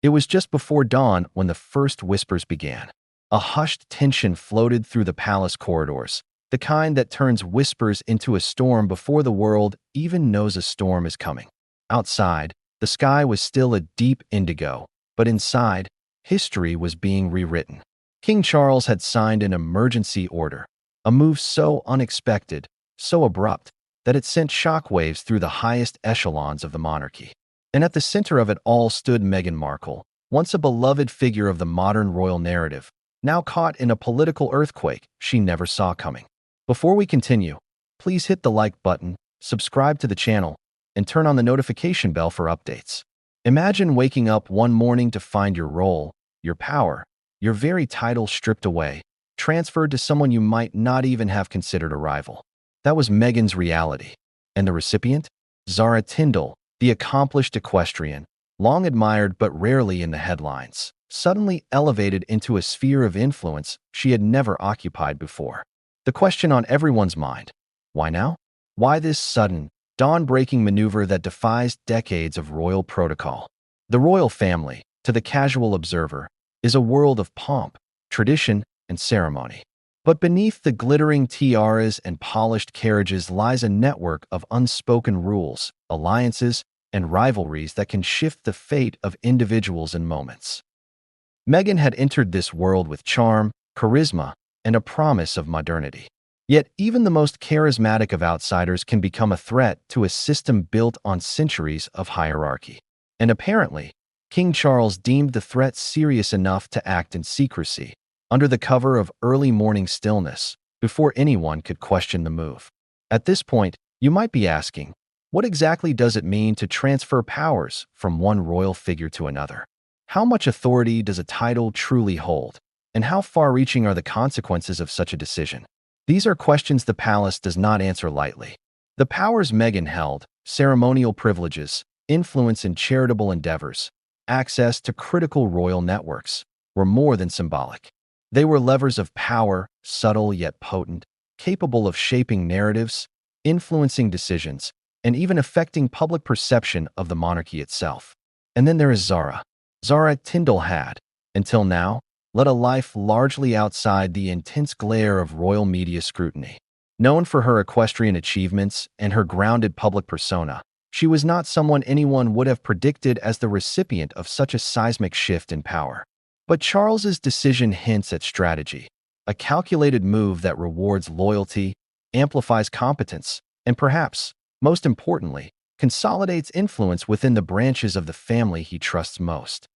It was just before dawn when the first whispers began. A hushed tension floated through the palace corridors, the kind that turns whispers into a storm before the world even knows a storm is coming. Outside, the sky was still a deep indigo, but inside, history was being rewritten. King Charles had signed an emergency order, a move so unexpected, so abrupt, that it sent shockwaves through the highest echelons of the monarchy. And at the center of it all stood Meghan Markle, once a beloved figure of the modern royal narrative, now caught in a political earthquake she never saw coming. Before we continue, please hit the like button, subscribe to the channel, and turn on the notification bell for updates. Imagine waking up one morning to find your role, your power, your very title stripped away, transferred to someone you might not even have considered a rival. That was Meghan's reality. And the recipient? Zara Tindall, the accomplished equestrian, long admired but rarely in the headlines, suddenly elevated into a sphere of influence she had never occupied before. The question on everyone's mind: why now? Why this sudden, dawn-breaking maneuver that defies decades of royal protocol? The royal family, to the casual observer, is a world of pomp, tradition, and ceremony. But beneath the glittering tiaras and polished carriages lies a network of unspoken rules, alliances, and rivalries that can shift the fate of individuals in moments. Meghan had entered this world with charm, charisma, and a promise of modernity. Yet even the most charismatic of outsiders can become a threat to a system built on centuries of hierarchy. And apparently, King Charles deemed the threat serious enough to act in secrecy, under the cover of early morning stillness, before anyone could question the move. At this point, you might be asking, what exactly does it mean to transfer powers from one royal figure to another? How much authority does a title truly hold? And how far-reaching are the consequences of such a decision? These are questions the palace does not answer lightly. The powers Meghan held, ceremonial privileges, influence in charitable endeavors, access to critical royal networks, were more than symbolic. They were levers of power, subtle yet potent, capable of shaping narratives, influencing decisions, and even affecting public perception of the monarchy itself. And then there is Zara. Zara Tindall had, until now, led a life largely outside the intense glare of royal media scrutiny. Known for her equestrian achievements and her grounded public persona, she was not someone anyone would have predicted as the recipient of such a seismic shift in power. But Charles's decision hints at strategy, a calculated move that rewards loyalty, amplifies competence, and perhaps, most importantly, consolidates influence within the branches of the family he trusts most.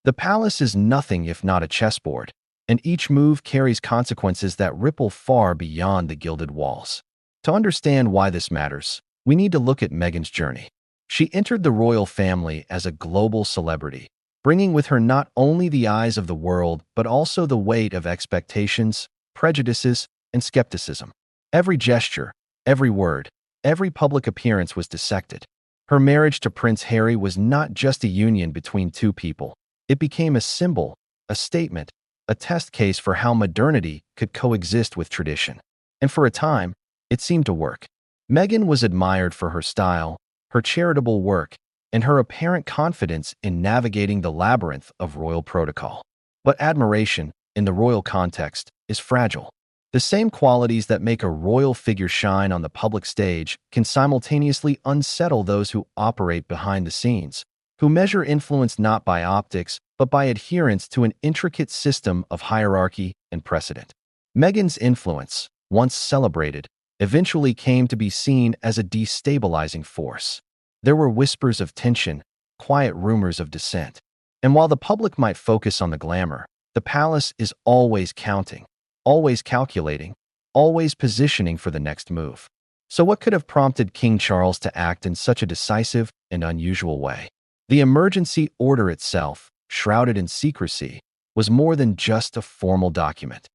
The palace is nothing if not a chessboard, and each move carries consequences that ripple far beyond the gilded walls. To understand why this matters, we need to look at Meghan's journey. She entered the royal family as a global celebrity, bringing with her not only the eyes of the world but also the weight of expectations, prejudices, and skepticism. Every gesture, every word, every public appearance was dissected. Her marriage to Prince Harry was not just a union between two people. It became a symbol, a statement, a test case for how modernity could coexist with tradition. And for a time, it seemed to work. Meghan was admired for her style, her charitable work, and her apparent confidence in navigating the labyrinth of royal protocol. But admiration, in the royal context, is fragile. The same qualities that make a royal figure shine on the public stage can simultaneously unsettle those who operate behind the scenes, who measure influence not by optics, but by adherence to an intricate system of hierarchy and precedent. Meghan's influence, once celebrated, eventually came to be seen as a destabilizing force. There were whispers of tension, quiet rumors of dissent. And while the public might focus on the glamour, the palace is always counting, always calculating, always positioning for the next move. So what could have prompted King Charles to act in such a decisive and unusual way? The emergency order itself, shrouded in secrecy, was more than just a formal document.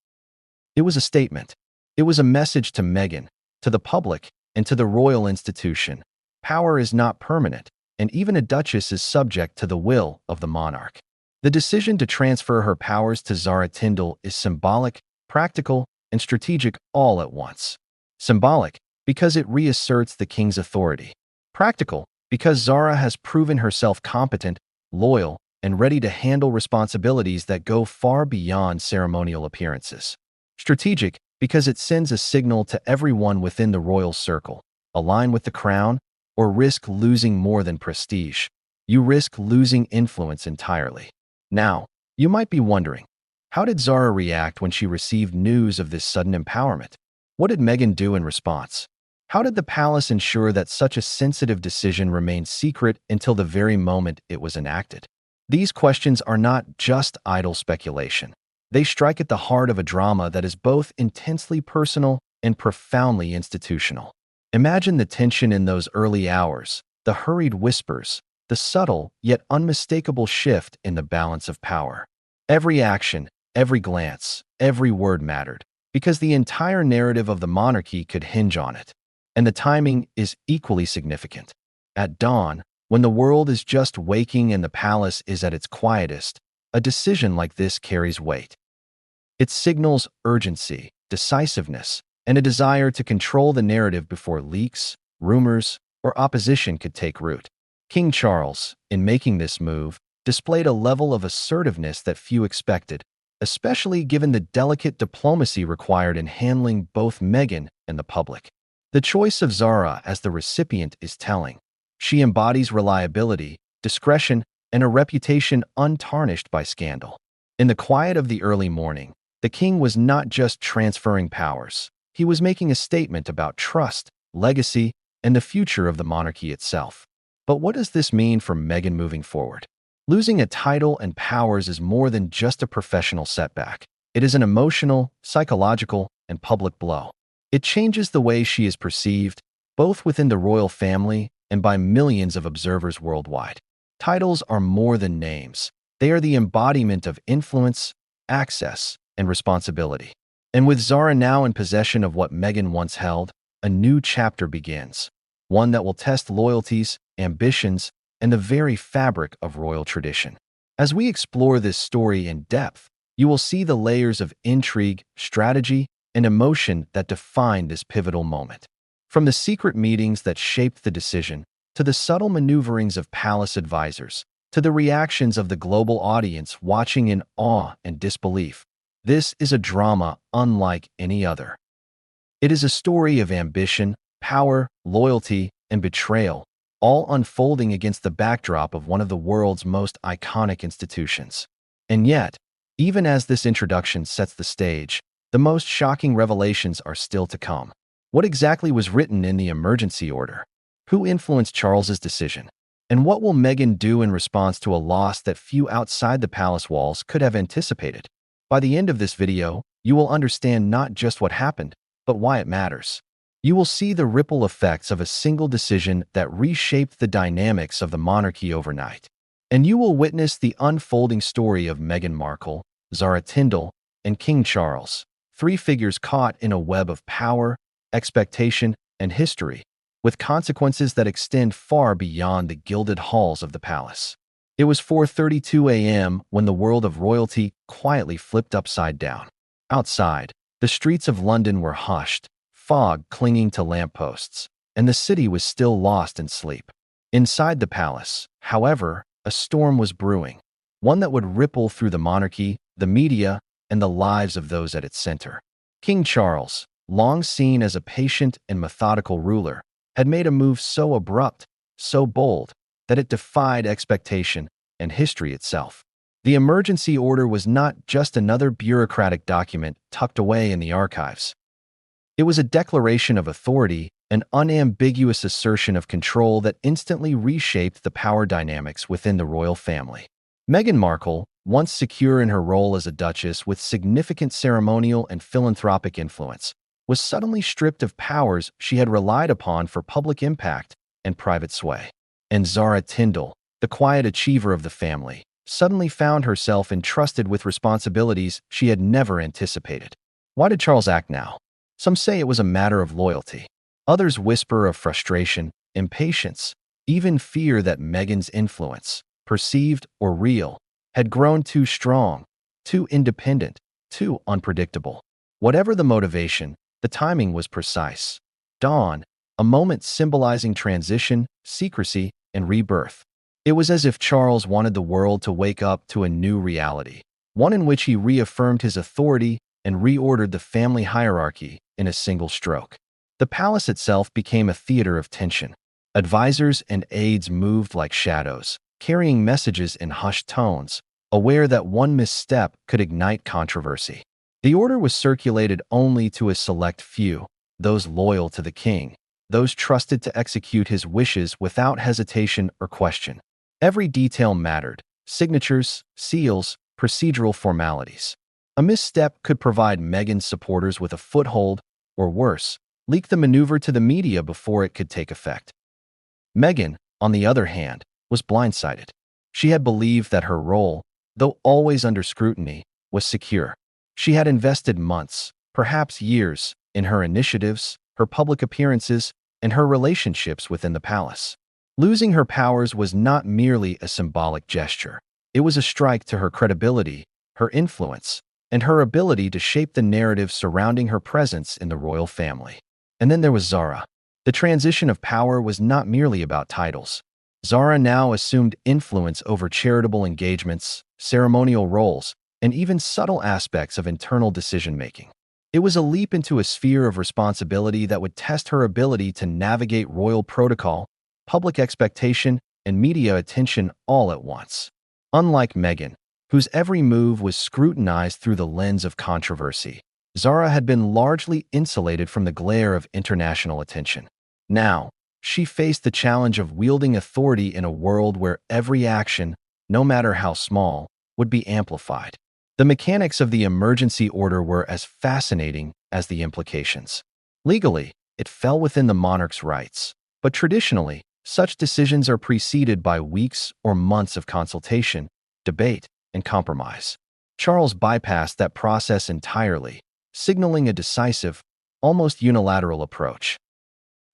It was a statement. It was a message to Meghan, to the public, and to the royal institution. Power is not permanent, and even a duchess is subject to the will of the monarch. The decision to transfer her powers to Zara Tindall is symbolic, practical, and strategic all at once. Symbolic, because it reasserts the king's authority. Practical, because Zara has proven herself competent, loyal, and ready to handle responsibilities that go far beyond ceremonial appearances. Strategic because it sends a signal to everyone within the royal circle: align with the crown or risk losing more than prestige. You risk losing influence entirely. Now, you might be wondering, how did Zara react when she received news of this sudden empowerment? What did Meghan do in response? How did the palace ensure that such a sensitive decision remained secret until the very moment it was enacted? These questions are not just idle speculation. They strike at the heart of a drama that is both intensely personal and profoundly institutional. Imagine the tension in those early hours, the hurried whispers, the subtle yet unmistakable shift in the balance of power. Every action, every glance, every word mattered, because the entire narrative of the monarchy could hinge on it. And the timing is equally significant. At dawn, when the world is just waking and the palace is at its quietest, a decision like this carries weight. It signals urgency, decisiveness, and a desire to control the narrative before leaks, rumors, or opposition could take root. King Charles, in making this move, displayed a level of assertiveness that few expected, especially given the delicate diplomacy required in handling both Meghan and the public. The choice of Zara as the recipient is telling. She embodies reliability, discretion, and a reputation untarnished by scandal. In the quiet of the early morning, the king was not just transferring powers. He was making a statement about trust, legacy, and the future of the monarchy itself. But what does this mean for Meghan moving forward? Losing a title and powers is more than just a professional setback. It is an emotional, psychological, and public blow. It changes the way she is perceived, both within the royal family and by millions of observers worldwide. Titles are more than names. They are the embodiment of influence, access, and responsibility. And with Zara now in possession of what Meghan once held, a new chapter begins. One that will test loyalties, ambitions, and the very fabric of royal tradition. As we explore this story in depth, you will see the layers of intrigue, strategy, and emotion that define this pivotal moment. From the secret meetings that shaped the decision, to the subtle maneuverings of palace advisors, to the reactions of the global audience watching in awe and disbelief, this is a drama unlike any other. It is a story of ambition, power, loyalty, and betrayal, all unfolding against the backdrop of one of the world's most iconic institutions. And yet, even as this introduction sets the stage, the most shocking revelations are still to come. What exactly was written in the emergency order? Who influenced Charles's decision? And what will Meghan do in response to a loss that few outside the palace walls could have anticipated? By the end of this video, you will understand not just what happened, but why it matters. You will see the ripple effects of a single decision that reshaped the dynamics of the monarchy overnight. And you will witness the unfolding story of Meghan Markle, Zara Tindall, and King Charles, three figures caught in a web of power, expectation, and history, with consequences that extend far beyond the gilded halls of the palace. It was 4:32 a.m. when the world of royalty quietly flipped upside down. Outside, the streets of London were hushed, fog clinging to lampposts, and the city was still lost in sleep. Inside the palace, however, a storm was brewing, one that would ripple through the monarchy, the media, and the lives of those at its center. King Charles, long seen as a patient and methodical ruler, had made a move so abrupt, so bold, that it defied expectation and history itself. The emergency order was not just another bureaucratic document tucked away in the archives. It was a declaration of authority, an unambiguous assertion of control that instantly reshaped the power dynamics within the royal family. Meghan Markle, once secure in her role as a duchess with significant ceremonial and philanthropic influence, was suddenly stripped of powers she had relied upon for public impact and private sway. And Zara Tindall, the quiet achiever of the family, suddenly found herself entrusted with responsibilities she had never anticipated. Why did Charles act now? Some say it was a matter of loyalty. Others whisper of frustration, impatience, even fear that Meghan's influence, perceived or real, had grown too strong, too independent, too unpredictable. Whatever the motivation, the timing was precise. Dawn, a moment symbolizing transition, secrecy, and rebirth. It was as if Charles wanted the world to wake up to a new reality, one in which he reaffirmed his authority and reordered the family hierarchy in a single stroke. The palace itself became a theater of tension. Advisors and aides moved like shadows, carrying messages in hushed tones, aware that one misstep could ignite controversy. The order was circulated only to a select few, those loyal to the king, those trusted to execute his wishes without hesitation or question. Every detail mattered: signatures, seals, procedural formalities. A misstep could provide Meghan's supporters with a foothold, or worse, leak the maneuver to the media before it could take effect. Meghan, on the other hand, was blindsided. She had believed that her role, though always under scrutiny, was secure. She had invested months, perhaps years, in her initiatives, her public appearances, and her relationships within the palace. Losing her powers was not merely a symbolic gesture. It was a strike to her credibility, her influence, and her ability to shape the narrative surrounding her presence in the royal family. And then there was Zara. The transition of power was not merely about titles. Zara now assumed influence over charitable engagements, ceremonial roles, and even subtle aspects of internal decision-making. It was a leap into a sphere of responsibility that would test her ability to navigate royal protocol, public expectation, and media attention all at once. Unlike Meghan, whose every move was scrutinized through the lens of controversy, Zara had been largely insulated from the glare of international attention. Now, she faced the challenge of wielding authority in a world where every action, no matter how small, would be amplified. The mechanics of the emergency order were as fascinating as the implications. Legally, it fell within the monarch's rights, but traditionally, such decisions are preceded by weeks or months of consultation, debate, and compromise. Charles bypassed that process entirely, signaling a decisive, almost unilateral approach.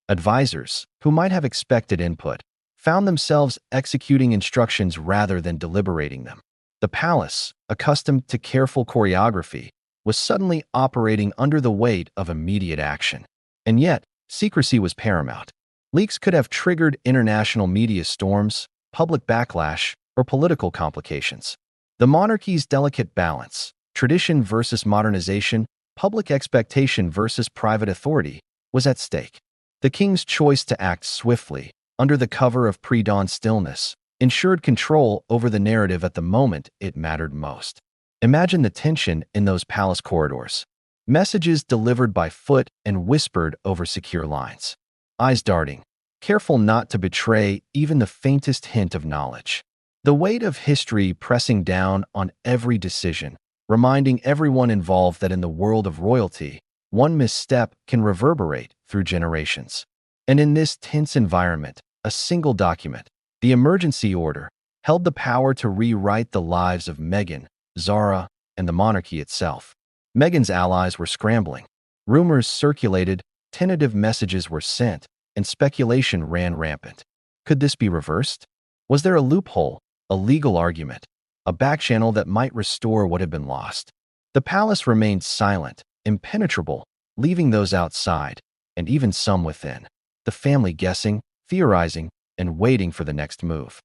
Advisors, who might have expected input, found themselves executing instructions rather than deliberating them. The palace, accustomed to careful choreography, was suddenly operating under the weight of immediate action. And yet, secrecy was paramount. Leaks could have triggered international media storms, public backlash, or political complications. The monarchy's delicate balance, tradition versus modernization, public expectation versus private authority, was at stake. The king's choice to act swiftly, under the cover of pre-dawn stillness, ensured control over the narrative at the moment it mattered most. Imagine the tension in those palace corridors. Messages delivered by foot and whispered over secure lines. Eyes darting, careful not to betray even the faintest hint of knowledge. The weight of history pressing down on every decision, reminding everyone involved that in the world of royalty, one misstep can reverberate through generations. And in this tense environment, a single document, the emergency order, held the power to rewrite the lives of Meghan, Zara, and the monarchy itself. Meghan's allies were scrambling. Rumors circulated, tentative messages were sent, and speculation ran rampant. Could this be reversed? Was there a loophole, a legal argument, a backchannel that might restore what had been lost? The palace remained silent, impenetrable, leaving those outside, and even some within, the family guessing, theorizing, and waiting for the next move.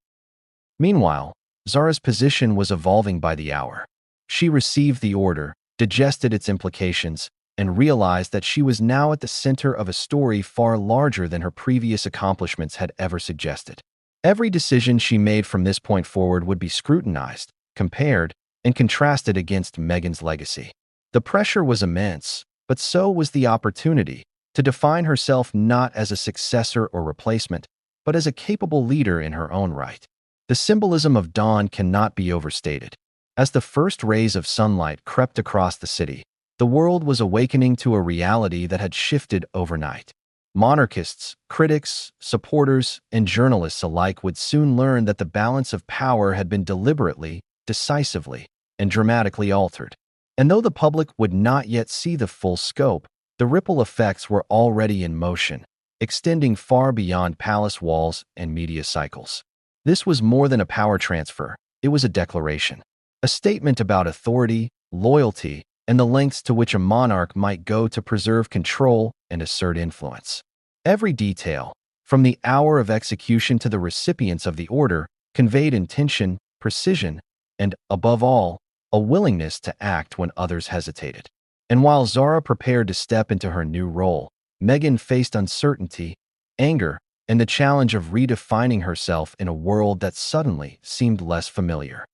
Meanwhile, Zara's position was evolving by the hour. She received the order, digested its implications, and realized that she was now at the center of a story far larger than her previous accomplishments had ever suggested. Every decision she made from this point forward would be scrutinized, compared, and contrasted against Meghan's legacy. The pressure was immense, but so was the opportunity to define herself not as a successor or replacement, but as a capable leader in her own right. The symbolism of dawn cannot be overstated. As the first rays of sunlight crept across the city, the world was awakening to a reality that had shifted overnight. Monarchists, critics, supporters, and journalists alike would soon learn that the balance of power had been deliberately, decisively, and dramatically altered. And though the public would not yet see the full scope, the ripple effects were already in motion, extending far beyond palace walls and media cycles. This was more than a power transfer, it was a declaration. A statement about authority, loyalty, and the lengths to which a monarch might go to preserve control and assert influence. Every detail, from the hour of execution to the recipients of the order, conveyed intention, precision, and, above all, a willingness to act when others hesitated. And while Zara prepared to step into her new role, Meghan faced uncertainty, anger, and the challenge of redefining herself in a world that suddenly seemed less familiar.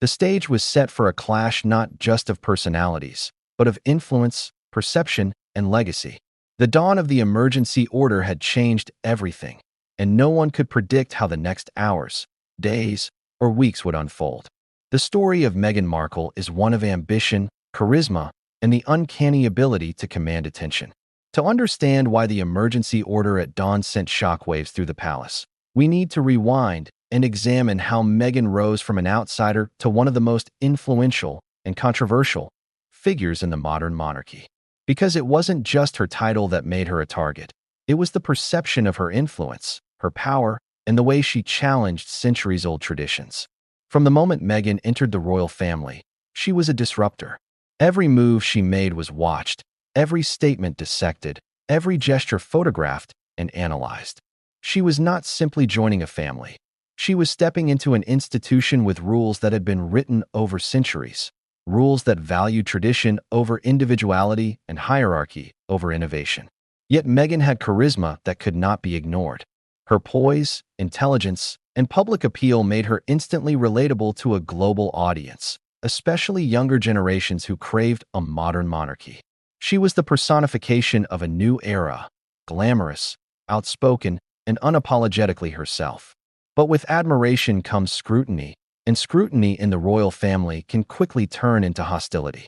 The stage was set for a clash not just of personalities, but of influence, perception, and legacy. The dawn of the emergency order had changed everything, and no one could predict how the next hours, days, or weeks would unfold. The story of Meghan Markle is one of ambition, charisma, and the uncanny ability to command attention. To understand why the emergency order at dawn sent shockwaves through the palace, we need to rewind and examine how Meghan rose from an outsider to one of the most influential and controversial figures in the modern monarchy. Because it wasn't just her title that made her a target. It was the perception of her influence, her power, and the way she challenged centuries-old traditions. From the moment Meghan entered the royal family, she was a disruptor. Every move she made was watched, every statement dissected, every gesture photographed and analyzed. She was not simply joining a family. She was stepping into an institution with rules that had been written over centuries, rules that valued tradition over individuality and hierarchy over innovation. Yet Meghan had charisma that could not be ignored. Her poise, intelligence, and public appeal made her instantly relatable to a global audience, especially younger generations who craved a modern monarchy. She was the personification of a new era, glamorous, outspoken, and unapologetically herself. But with admiration comes scrutiny, and scrutiny in the royal family can quickly turn into hostility.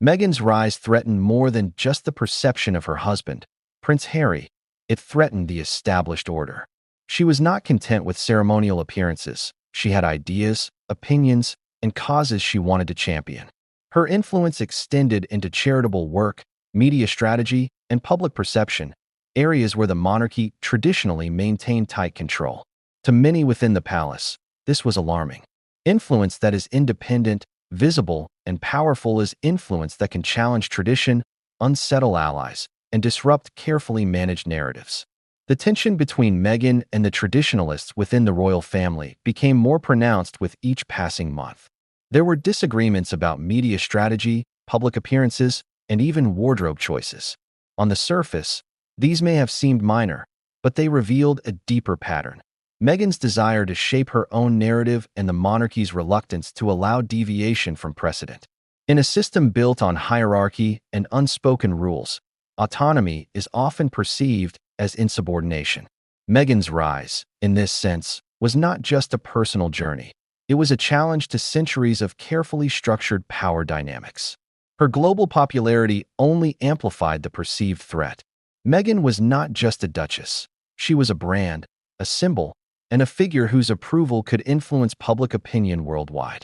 Meghan's rise threatened more than just the perception of her husband, Prince Harry. It threatened the established order. She was not content with ceremonial appearances. She had ideas, opinions, and causes she wanted to champion. Her influence extended into charitable work, media strategy, and public perception, areas where the monarchy traditionally maintained tight control. To many within the palace, this was alarming. Influence that is independent, visible, and powerful is influence that can challenge tradition, unsettle allies, and disrupt carefully managed narratives. The tension between Meghan and the traditionalists within the royal family became more pronounced with each passing month. There were disagreements about media strategy, public appearances, and even wardrobe choices. On the surface, these may have seemed minor, but they revealed a deeper pattern. Meghan's desire to shape her own narrative and the monarchy's reluctance to allow deviation from precedent. In a system built on hierarchy and unspoken rules, autonomy is often perceived as insubordination. Meghan's rise, in this sense, was not just a personal journey. It was a challenge to centuries of carefully structured power dynamics. Her global popularity only amplified the perceived threat. Meghan was not just a duchess. She was a brand, a symbol, and a figure whose approval could influence public opinion worldwide.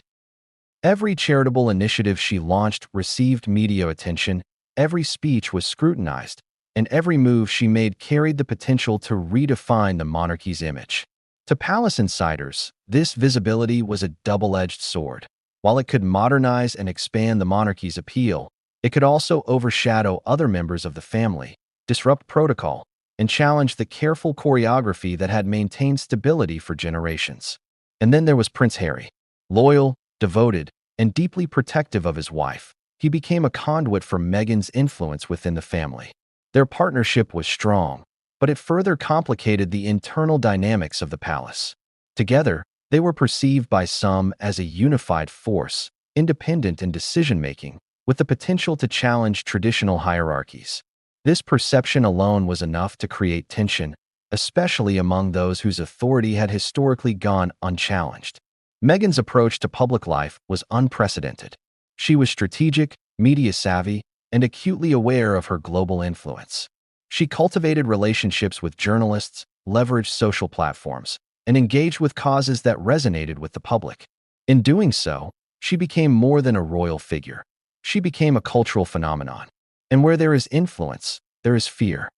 Every charitable initiative she launched received media attention, every speech was scrutinized, and every move she made carried the potential to redefine the monarchy's image. To palace insiders, this visibility was a double-edged sword. While it could modernize and expand the monarchy's appeal, it could also overshadow other members of the family, disrupt protocol, and challenge the careful choreography that had maintained stability for generations. And then there was Prince Harry. Loyal, devoted, and deeply protective of his wife, he became a conduit for Meghan's influence within the family. Their partnership was strong, but it further complicated the internal dynamics of the palace. Together, they were perceived by some as a unified force, independent in decision-making, with the potential to challenge traditional hierarchies. This perception alone was enough to create tension, especially among those whose authority had historically gone unchallenged. Meghan's approach to public life was unprecedented. She was strategic, media-savvy, and acutely aware of her global influence. She cultivated relationships with journalists, leveraged social platforms, and engaged with causes that resonated with the public. In doing so, she became more than a royal figure. She became a cultural phenomenon. And where there is influence, there is fear.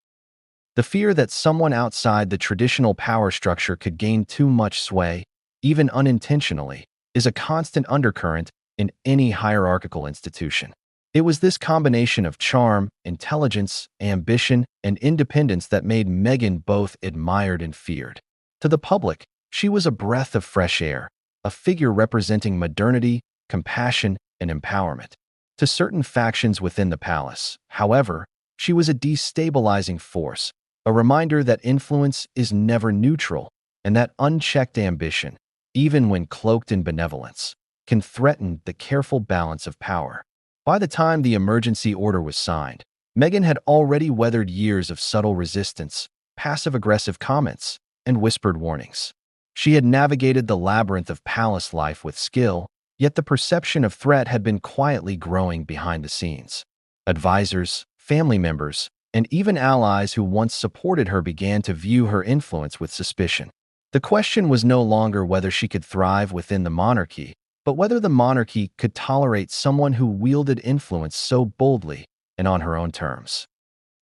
The fear that someone outside the traditional power structure could gain too much sway, even unintentionally, is a constant undercurrent in any hierarchical institution. It was this combination of charm, intelligence, ambition, and independence that made Meghan both admired and feared. To the public, She was a breath of fresh air, a figure representing modernity, compassion, and empowerment. To certain factions within the palace, however, she was a destabilizing force, a reminder that influence is never neutral and that unchecked ambition, even when cloaked in benevolence, can threaten the careful balance of power. By the time the emergency order was signed, Meghan had already weathered years of subtle resistance, passive-aggressive comments, and whispered warnings. She had navigated the labyrinth of palace life with skill, yet the perception of threat had been quietly growing behind the scenes. Advisors, family members, and even allies who once supported her began to view her influence with suspicion. The question was no longer whether she could thrive within the monarchy, but whether the monarchy could tolerate someone who wielded influence so boldly and on her own terms.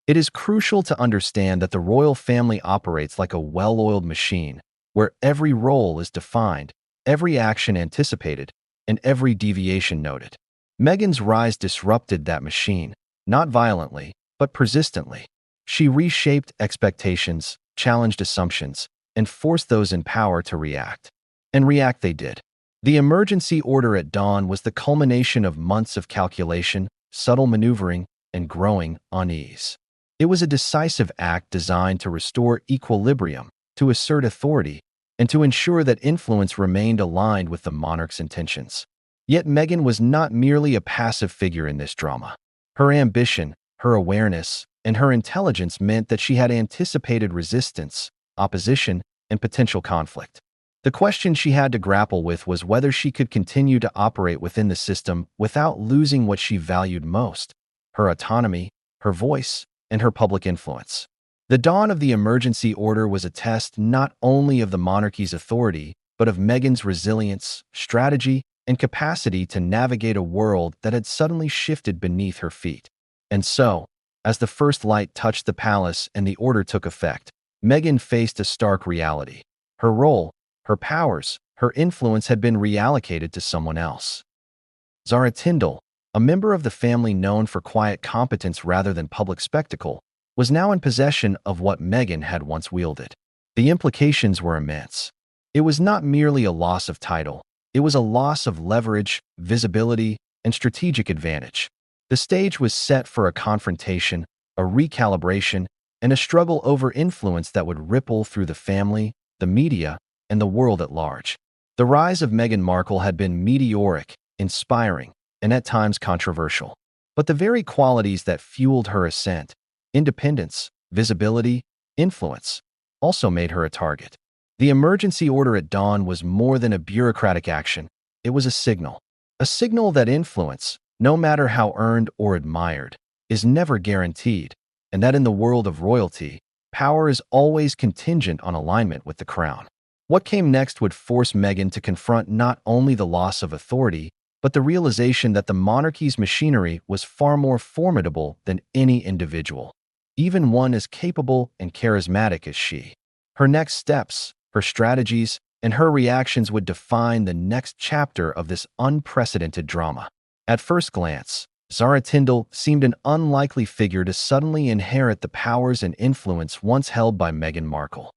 It is crucial to understand that the royal family operates like a well-oiled machine, where every role is defined, every action anticipated, and every deviation noted. Meghan's rise disrupted that machine, not violently, but persistently. She reshaped expectations, challenged assumptions, and forced those in power to react. And react they did. The emergency order at dawn was the culmination of months of calculation, subtle maneuvering, and growing unease. It was a decisive act designed to restore equilibrium, to assert authority, and to ensure that influence remained aligned with the monarch's intentions. Yet Meghan was not merely a passive figure in this drama. Her ambition, her awareness, and her intelligence meant that she had anticipated resistance, opposition, and potential conflict. The question she had to grapple with was whether she could continue to operate within the system without losing what she valued most: her autonomy, her voice, and her public influence. The dawn of the emergency order was a test not only of the monarchy's authority, but of Meghan's resilience, strategy, and capacity to navigate a world that had suddenly shifted beneath her feet. And so, as the first light touched the palace and the order took effect, Meghan faced a stark reality. Her role, her powers, her influence had been reallocated to someone else. Zara Tindall, a member of the family known for quiet competence rather than public spectacle, was now in possession of what Meghan had once wielded. The implications were immense. It was not merely a loss of title, it was a loss of leverage, visibility, and strategic advantage. The stage was set for a confrontation, a recalibration, and a struggle over influence that would ripple through the family, the media, and the world at large. The rise of Meghan Markle had been meteoric, inspiring, and at times controversial. But the very qualities that fueled her ascent, independence, visibility, influence, also made her a target. The emergency order at dawn was more than a bureaucratic action. It was a signal that influence, no matter how earned or admired, is never guaranteed, and that in the world of royalty, power is always contingent on alignment with the crown. What came next would force Meghan to confront not only the loss of authority, but the realization that the monarchy's machinery was far more formidable than any individual, even one as capable and charismatic as she. Her next steps, her strategies, and her reactions would define the next chapter of this unprecedented drama. At first glance, Zara Tindall seemed an unlikely figure to suddenly inherit the powers and influence once held by Meghan Markle.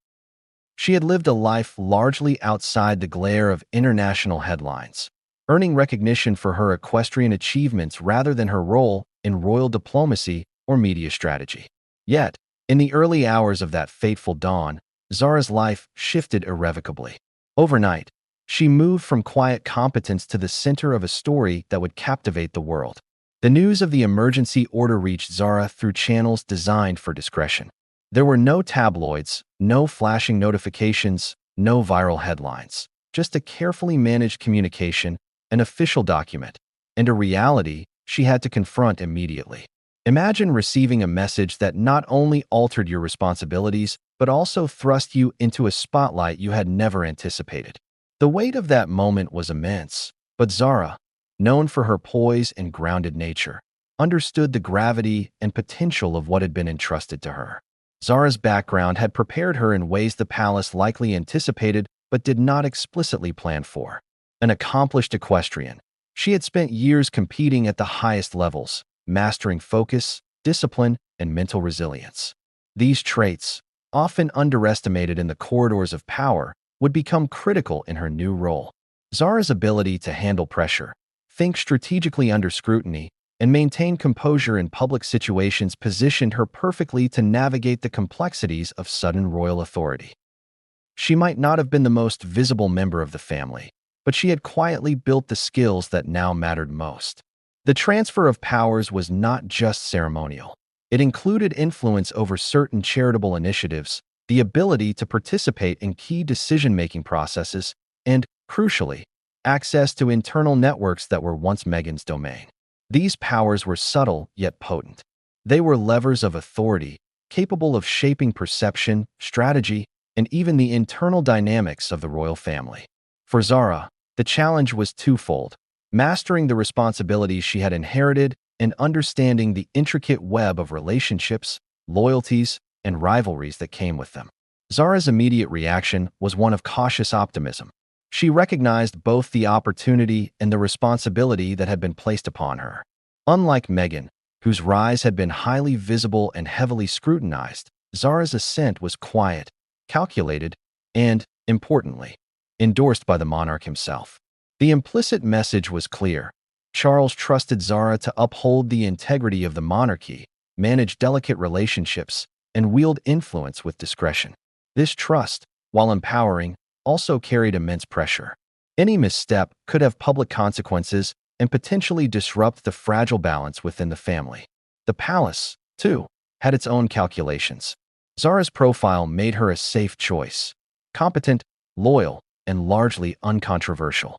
She had lived a life largely outside the glare of international headlines, earning recognition for her equestrian achievements rather than her role in royal diplomacy or media strategy. Yet, in the early hours of that fateful dawn, Zara's life shifted irrevocably. Overnight, she moved from quiet competence to the center of a story that would captivate the world. The news of the emergency order reached Zara through channels designed for discretion. There were no tabloids, no flashing notifications, no viral headlines, just a carefully managed communication, an official document, and a reality she had to confront immediately. Imagine receiving a message that not only altered your responsibilities, but also thrust you into a spotlight you had never anticipated. The weight of that moment was immense, but Zara, known for her poise and grounded nature, understood the gravity and potential of what had been entrusted to her. Zara's background had prepared her in ways the palace likely anticipated but did not explicitly plan for. An accomplished equestrian, she had spent years competing at the highest levels, mastering focus, discipline, and mental resilience. These traits, often underestimated in the corridors of power, would become critical in her new role. Zara's ability to handle pressure, think strategically under scrutiny, and maintain composure in public situations positioned her perfectly to navigate the complexities of sudden royal authority. She might not have been the most visible member of the family, but she had quietly built the skills that now mattered most. The transfer of powers was not just ceremonial. It included influence over certain charitable initiatives, the ability to participate in key decision-making processes, and, crucially, access to internal networks that were once Meghan's domain. These powers were subtle yet potent. They were levers of authority, capable of shaping perception, strategy, and even the internal dynamics of the royal family. For Zara, the challenge was twofold: mastering the responsibilities she had inherited and understanding the intricate web of relationships, loyalties, and rivalries that came with them. Zara's immediate reaction was one of cautious optimism. She recognized both the opportunity and the responsibility that had been placed upon her. Unlike Meghan, whose rise had been highly visible and heavily scrutinized, Zara's ascent was quiet, calculated, and, importantly, endorsed by the monarch himself. The implicit message was clear. Charles trusted Zara to uphold the integrity of the monarchy, manage delicate relationships, and wield influence with discretion. This trust, while empowering, also carried immense pressure. Any misstep could have public consequences and potentially disrupt the fragile balance within the family. The palace, too, had its own calculations. Zara's profile made her a safe choice: competent, loyal, and largely uncontroversial.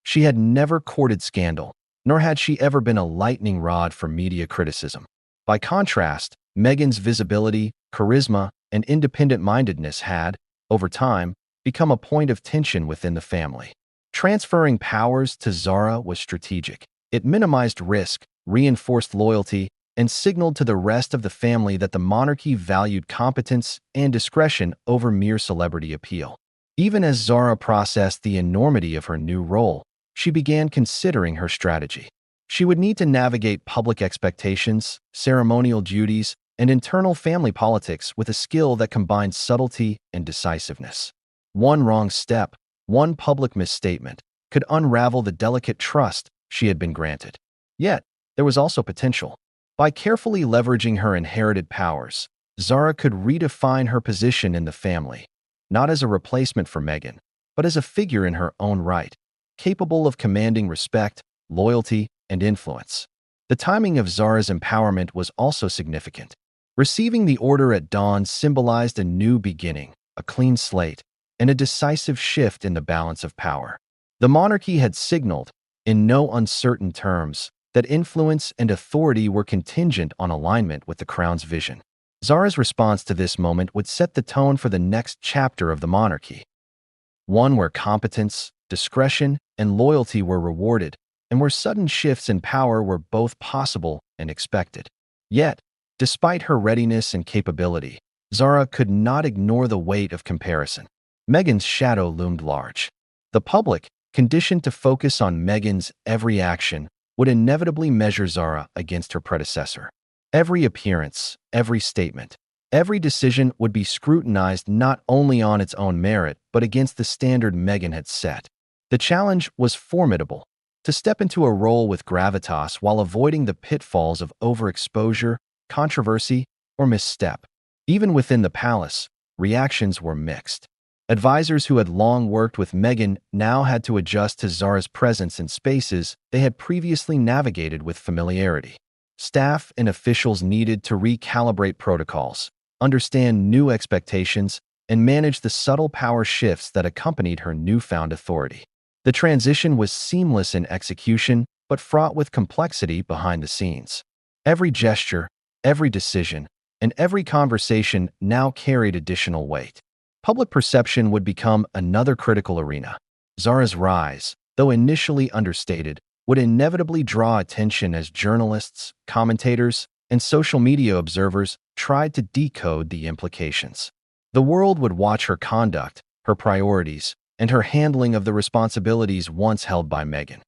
She had never courted scandal, nor had she ever been a lightning rod for media criticism. By contrast, Meghan's visibility, charisma, and independent-mindedness had, over time, become a point of tension within the family. Transferring powers to Zara was strategic. It minimized risk, reinforced loyalty, and signaled to the rest of the family that the monarchy valued competence and discretion over mere celebrity appeal. Even as Zara processed the enormity of her new role, she began considering her strategy. She would need to navigate public expectations, ceremonial duties, and internal family politics with a skill that combined subtlety and decisiveness. One wrong step, one public misstatement, could unravel the delicate trust she had been granted. Yet, there was also potential. By carefully leveraging her inherited powers, Zara could redefine her position in the family, not as a replacement for Meghan, but as a figure in her own right, capable of commanding respect, loyalty, and influence. The timing of Zara's empowerment was also significant. Receiving the order at dawn symbolized a new beginning, a clean slate, and a decisive shift in the balance of power. The monarchy had signaled, in no uncertain terms, that influence and authority were contingent on alignment with the crown's vision. Zara's response to this moment would set the tone for the next chapter of the monarchy, one where competence, discretion, and loyalty were rewarded, and where sudden shifts in power were both possible and expected. Yet, despite her readiness and capability, Zara could not ignore the weight of comparison. Meghan's shadow loomed large. The public, conditioned to focus on Meghan's every action, would inevitably measure Zara against her predecessor. Every appearance, every statement, every decision would be scrutinized not only on its own merit, but against the standard Meghan had set. The challenge was formidable: to step into a role with gravitas while avoiding the pitfalls of overexposure, controversy, or misstep. Even within the palace, reactions were mixed. Advisors who had long worked with Meghan now had to adjust to Zara's presence in spaces they had previously navigated with familiarity. Staff and officials needed to recalibrate protocols, understand new expectations, and manage the subtle power shifts that accompanied her newfound authority. The transition was seamless in execution, but fraught with complexity behind the scenes. Every gesture, every decision, and every conversation now carried additional weight. Public perception would become another critical arena. Zara's rise, though initially understated, would inevitably draw attention as journalists, commentators, and social media observers tried to decode the implications. The world would watch her conduct, her priorities, and her handling of the responsibilities once held by Meghan.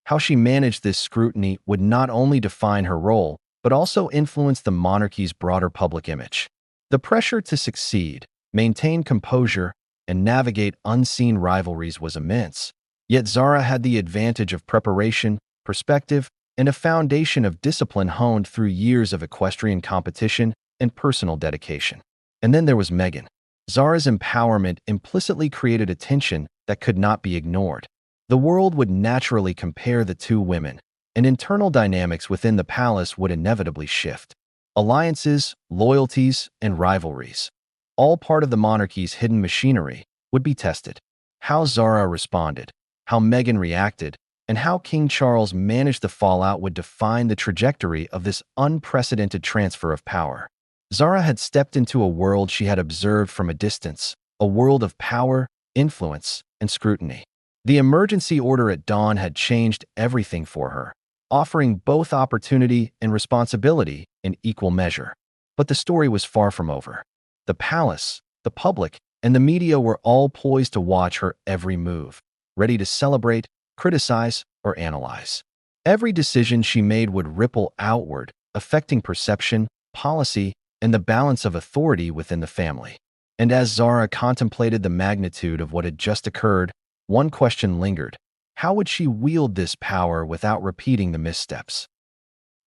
How she managed this scrutiny would not only define her role, but also influence the monarchy's broader public image. The pressure to succeed, maintain composure, and navigate unseen rivalries was immense. Yet Zara had the advantage of preparation, perspective, and a foundation of discipline honed through years of equestrian competition and personal dedication. And then there was Meghan. Zara's empowerment implicitly created a tension that could not be ignored. The world would naturally compare the two women, and internal dynamics within the palace would inevitably shift. Alliances, loyalties, and rivalries, all part of the monarchy's hidden machinery, would be tested. How Zara responded, how Meghan reacted, and how King Charles managed the fallout would define the trajectory of this unprecedented transfer of power. Zara had stepped into a world she had observed from a distance, a world of power, influence, and scrutiny. The emergency order at dawn had changed everything for her, offering both opportunity and responsibility in equal measure. But the story was far from over. The palace, the public, and the media were all poised to watch her every move, ready to celebrate, criticize, or analyze. Every decision she made would ripple outward, affecting perception, policy, and the balance of authority within the family. And as Zara contemplated the magnitude of what had just occurred, one question lingered. How would she wield this power without repeating the missteps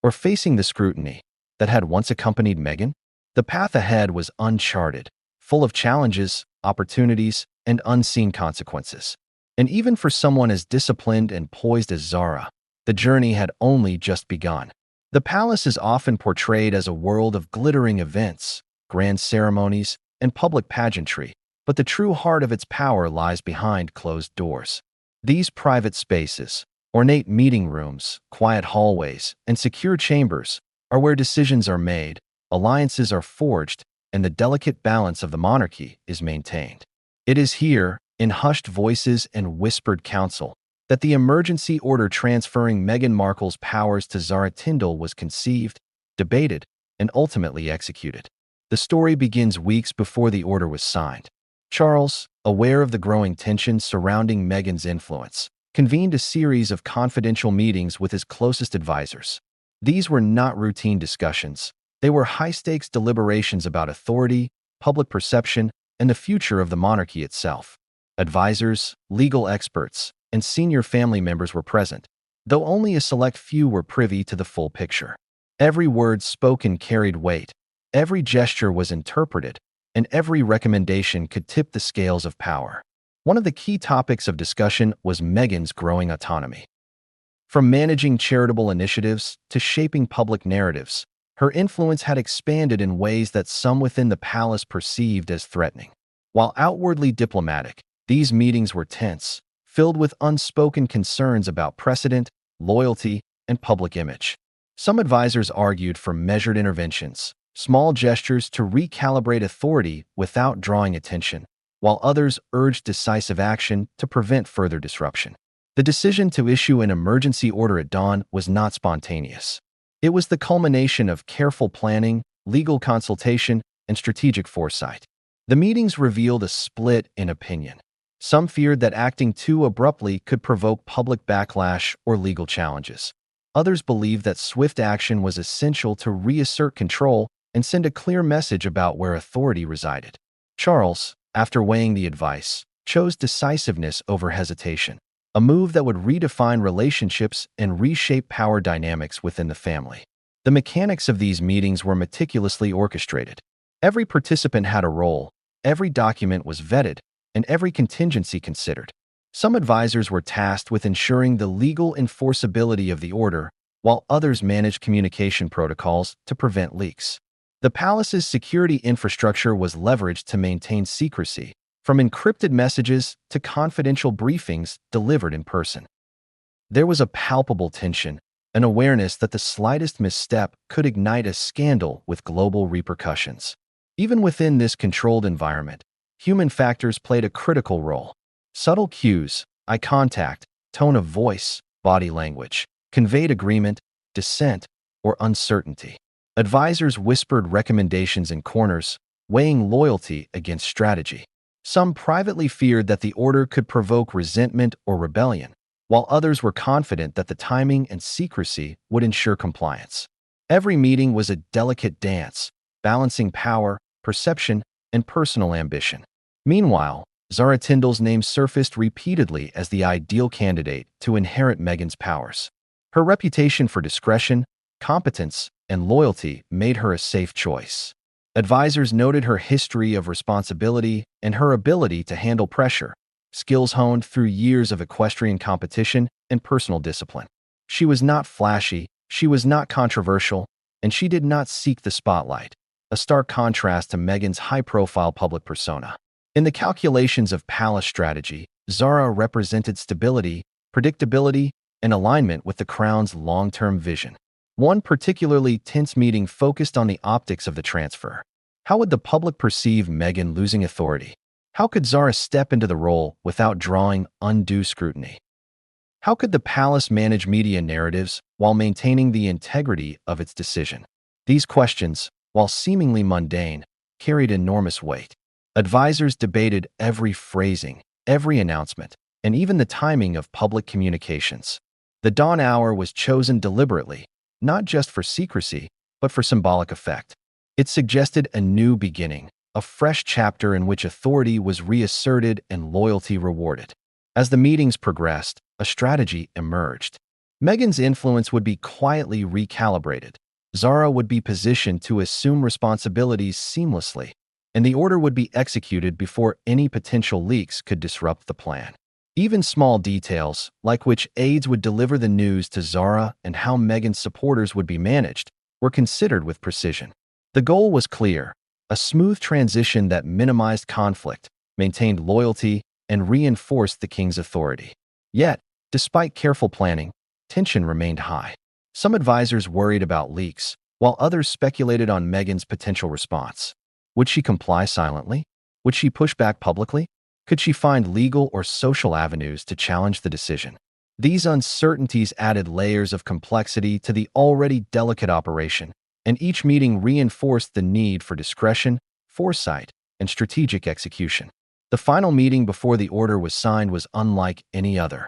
or facing the scrutiny that had once accompanied Meghan? The path ahead was uncharted, full of challenges, opportunities, and unseen consequences. And even for someone as disciplined and poised as Zara, the journey had only just begun. The palace is often portrayed as a world of glittering events, grand ceremonies, and public pageantry, but the true heart of its power lies behind closed doors. These private spaces, ornate meeting rooms, quiet hallways, and secure chambers, are where decisions are made, alliances are forged, and the delicate balance of the monarchy is maintained. It is here, in hushed voices and whispered counsel, that the emergency order transferring Meghan Markle's powers to Zara Tindall was conceived, debated, and ultimately executed. The story begins weeks before the order was signed. Charles, aware of the growing tension surrounding Meghan's influence, convened a series of confidential meetings with his closest advisors. These were not routine discussions. They were high-stakes deliberations about authority, public perception, and the future of the monarchy itself. Advisors, legal experts, and senior family members were present, though only a select few were privy to the full picture. Every word spoken carried weight, every gesture was interpreted, and every recommendation could tip the scales of power. One of the key topics of discussion was Meghan's growing autonomy. From managing charitable initiatives to shaping public narratives, her influence had expanded in ways that some within the palace perceived as threatening. While outwardly diplomatic, these meetings were tense, filled with unspoken concerns about precedent, loyalty, and public image. Some advisors argued for measured interventions, small gestures to recalibrate authority without drawing attention, while others urged decisive action to prevent further disruption. The decision to issue an emergency order at dawn was not spontaneous. It was the culmination of careful planning, legal consultation, and strategic foresight. The meetings revealed a split in opinion. Some feared that acting too abruptly could provoke public backlash or legal challenges. Others believed that swift action was essential to reassert control and send a clear message about where authority resided. Charles, after weighing the advice, chose decisiveness over hesitation, a move that would redefine relationships and reshape power dynamics within the family. The mechanics of these meetings were meticulously orchestrated. Every participant had a role, every document was vetted, and every contingency considered. Some advisors were tasked with ensuring the legal enforceability of the order, while others managed communication protocols to prevent leaks. The palace's security infrastructure was leveraged to maintain secrecy, from encrypted messages to confidential briefings delivered in person. There was a palpable tension, an awareness that the slightest misstep could ignite a scandal with global repercussions. Even within this controlled environment, human factors played a critical role. Subtle cues, eye contact, tone of voice, body language, conveyed agreement, dissent, or uncertainty. Advisors whispered recommendations in corners, weighing loyalty against strategy. Some privately feared that the order could provoke resentment or rebellion, while others were confident that the timing and secrecy would ensure compliance. Every meeting was a delicate dance, balancing power, perception, and personal ambition. Meanwhile, Zara Tindall's name surfaced repeatedly as the ideal candidate to inherit Meghan's powers. Her reputation for discretion, competence, and loyalty made her a safe choice. Advisors noted her history of responsibility and her ability to handle pressure, skills honed through years of equestrian competition and personal discipline. She was not flashy, she was not controversial, and she did not seek the spotlight, a stark contrast to Meghan's high-profile public persona. In the calculations of palace strategy, Zara represented stability, predictability, and alignment with the crown's long-term vision. One particularly tense meeting focused on the optics of the transfer. How would the public perceive Meghan losing authority? How could Zara step into the role without drawing undue scrutiny? How could the palace manage media narratives while maintaining the integrity of its decision? These questions, while seemingly mundane, carried enormous weight. Advisors debated every phrasing, every announcement, and even the timing of public communications. The dawn hour was chosen deliberately, not just for secrecy, but for symbolic effect. It suggested a new beginning, a fresh chapter in which authority was reasserted and loyalty rewarded. As the meetings progressed, a strategy emerged. Meghan's influence would be quietly recalibrated. Zara would be positioned to assume responsibilities seamlessly, and the order would be executed before any potential leaks could disrupt the plan. Even small details, like which aides would deliver the news to Zara and how Meghan's supporters would be managed, were considered with precision. The goal was clear: a smooth transition that minimized conflict, maintained loyalty, and reinforced the king's authority. Yet, despite careful planning, tension remained high. Some advisors worried about leaks, while others speculated on Meghan's potential response. Would she comply silently? Would she push back publicly? Could she find legal or social avenues to challenge the decision? These uncertainties added layers of complexity to the already delicate operation, and each meeting reinforced the need for discretion, foresight, and strategic execution. The final meeting before the order was signed was unlike any other.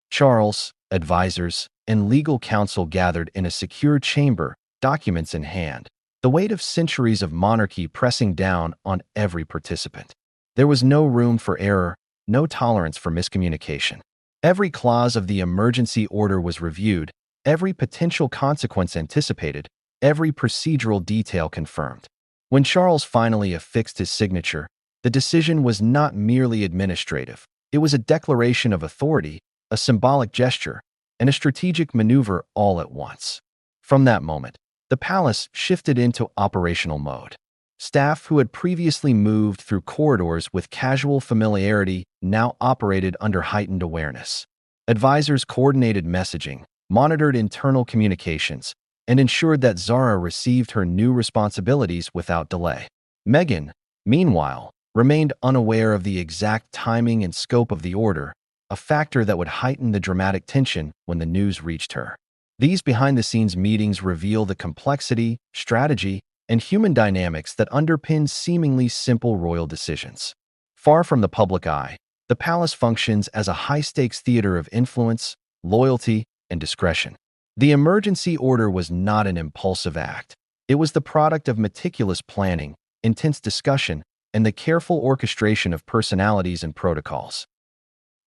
Charles, advisors, and legal counsel gathered in a secure chamber, documents in hand, the weight of centuries of monarchy pressing down on every participant. There was no room for error, no tolerance for miscommunication. Every clause of the emergency order was reviewed, every potential consequence anticipated, every procedural detail confirmed. When Charles finally affixed his signature, the decision was not merely administrative. It was a declaration of authority, a symbolic gesture, and a strategic maneuver all at once. From that moment, the palace shifted into operational mode. Staff who had previously moved through corridors with casual familiarity now operated under heightened awareness. Advisors coordinated messaging, monitored internal communications, and ensured that Zara received her new responsibilities without delay. Meghan, meanwhile, remained unaware of the exact timing and scope of the order, a factor that would heighten the dramatic tension when the news reached her. These behind-the-scenes meetings reveal the complexity, strategy, and human dynamics that underpin seemingly simple royal decisions. Far from the public eye, the palace functions as a high-stakes theater of influence, loyalty, and discretion. The emergency order was not an impulsive act. It was the product of meticulous planning, intense discussion, and the careful orchestration of personalities and protocols.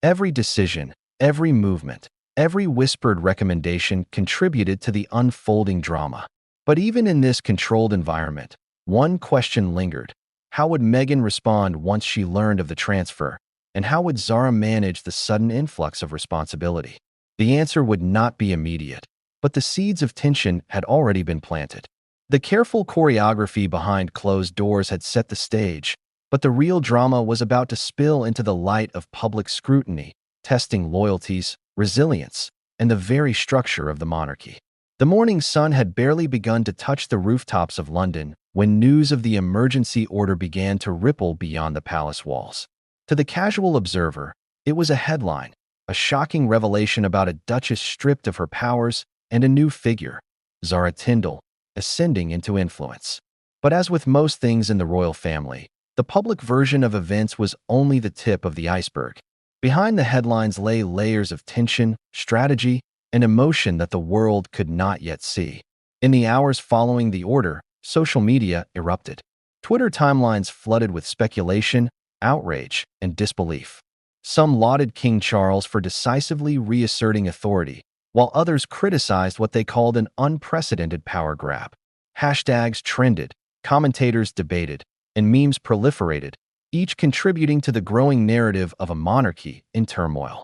Every decision, every movement, every whispered recommendation contributed to the unfolding drama. But even in this controlled environment, one question lingered. How would Meghan respond once she learned of the transfer? And how would Zara manage the sudden influx of responsibility? The answer would not be immediate, but the seeds of tension had already been planted. The careful choreography behind closed doors had set the stage, but the real drama was about to spill into the light of public scrutiny, testing loyalties, resilience, and the very structure of the monarchy. The morning sun had barely begun to touch the rooftops of London when news of the emergency order began to ripple beyond the palace walls. To the casual observer, it was a headline, a shocking revelation about a duchess stripped of her powers and a new figure, Zara Tindall, ascending into influence. But as with most things in the royal family, the public version of events was only the tip of the iceberg. Behind the headlines lay layers of tension, strategy, and emotion that the world could not yet see. In the hours following the order, social media erupted. Twitter timelines flooded with speculation, outrage, and disbelief. Some lauded King Charles for decisively reasserting authority, while others criticized what they called an unprecedented power grab. Hashtags trended, commentators debated, and memes proliferated, each contributing to the growing narrative of a monarchy in turmoil.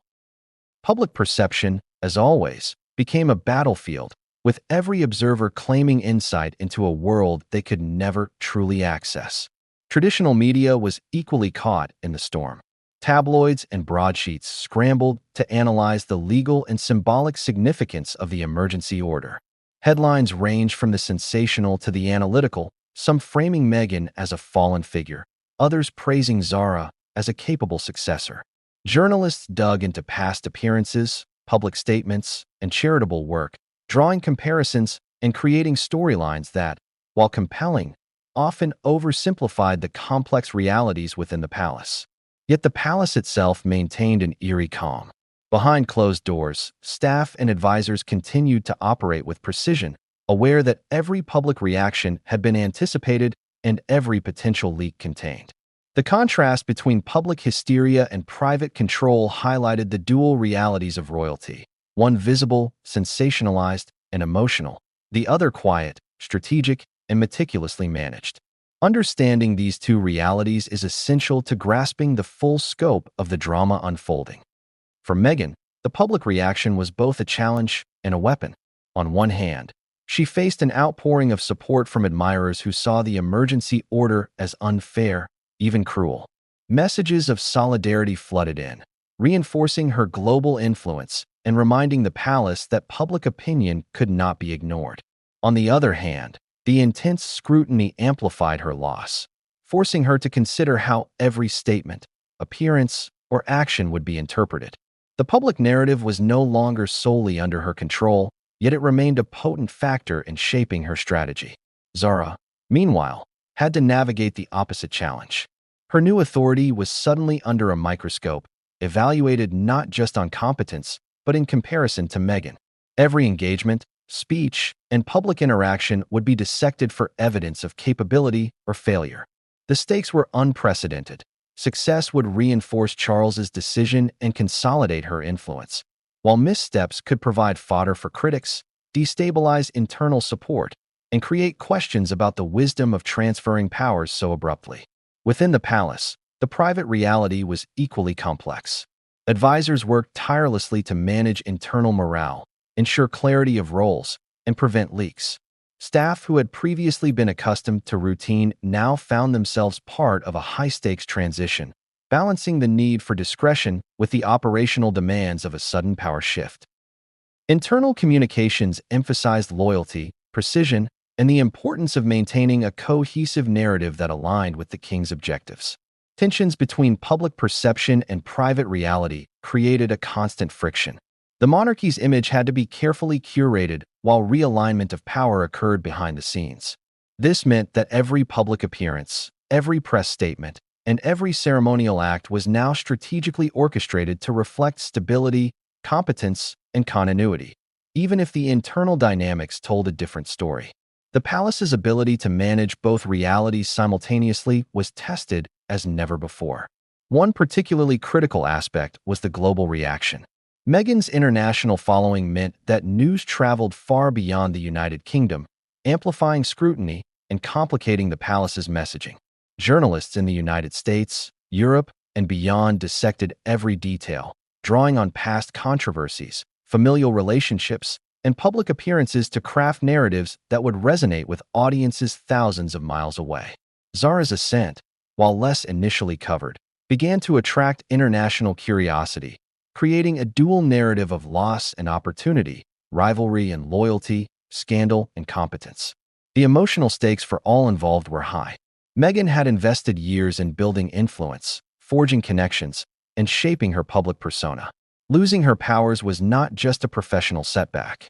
Public perception, as always, became a battlefield, with every observer claiming insight into a world they could never truly access. Traditional media was equally caught in the storm. Tabloids and broadsheets scrambled to analyze the legal and symbolic significance of the emergency order. Headlines ranged from the sensational to the analytical, some framing Meghan as a fallen figure, others praising Zara as a capable successor. Journalists dug into past appearances, public statements, and charitable work, drawing comparisons and creating storylines that, while compelling, often oversimplified the complex realities within the palace. Yet the palace itself maintained an eerie calm. Behind closed doors, staff and advisors continued to operate with precision, aware that every public reaction had been anticipated and every potential leak contained. The contrast between public hysteria and private control highlighted the dual realities of royalty, one visible, sensationalized, and emotional, the other quiet, strategic, and meticulously managed. Understanding these two realities is essential to grasping the full scope of the drama unfolding. For Meghan, the public reaction was both a challenge and a weapon. On one hand, she faced an outpouring of support from admirers who saw the emergency order as unfair, even cruel. Messages of solidarity flooded in, reinforcing her global influence and reminding the palace that public opinion could not be ignored. On the other hand, the intense scrutiny amplified her loss, forcing her to consider how every statement, appearance, or action would be interpreted. The public narrative was no longer solely under her control, yet it remained a potent factor in shaping her strategy. Zara, meanwhile, had to navigate the opposite challenge. Her new authority was suddenly under a microscope, evaluated not just on competence, but in comparison to Meghan. Every engagement, speech, and public interaction would be dissected for evidence of capability or failure. The stakes were unprecedented. Success would reinforce Charles's decision and consolidate her influence, while missteps could provide fodder for critics, destabilize internal support, and create questions about the wisdom of transferring powers so abruptly. Within the palace, the private reality was equally complex. Advisors worked tirelessly to manage internal morale, ensure clarity of roles, and prevent leaks. Staff who had previously been accustomed to routine now found themselves part of a high-stakes transition, balancing the need for discretion with the operational demands of a sudden power shift. Internal communications emphasized loyalty, precision, and the importance of maintaining a cohesive narrative that aligned with the king's objectives. Tensions between public perception and private reality created a constant friction. The monarchy's image had to be carefully curated while realignment of power occurred behind the scenes. This meant that every public appearance, every press statement, and every ceremonial act was now strategically orchestrated to reflect stability, competence, and continuity, even if the internal dynamics told a different story. The palace's ability to manage both realities simultaneously was tested as never before. One particularly critical aspect was the global reaction. Meghan's international following meant that news traveled far beyond the United Kingdom, amplifying scrutiny and complicating the palace's messaging. Journalists in the United States, Europe, and beyond dissected every detail, drawing on past controversies, familial relationships, and public appearances to craft narratives that would resonate with audiences thousands of miles away. Zara's ascent, while less initially covered, began to attract international curiosity, creating a dual narrative of loss and opportunity, rivalry and loyalty, scandal and competence. The emotional stakes for all involved were high. Meghan had invested years in building influence, forging connections, and shaping her public persona. Losing her powers was not just a professional setback.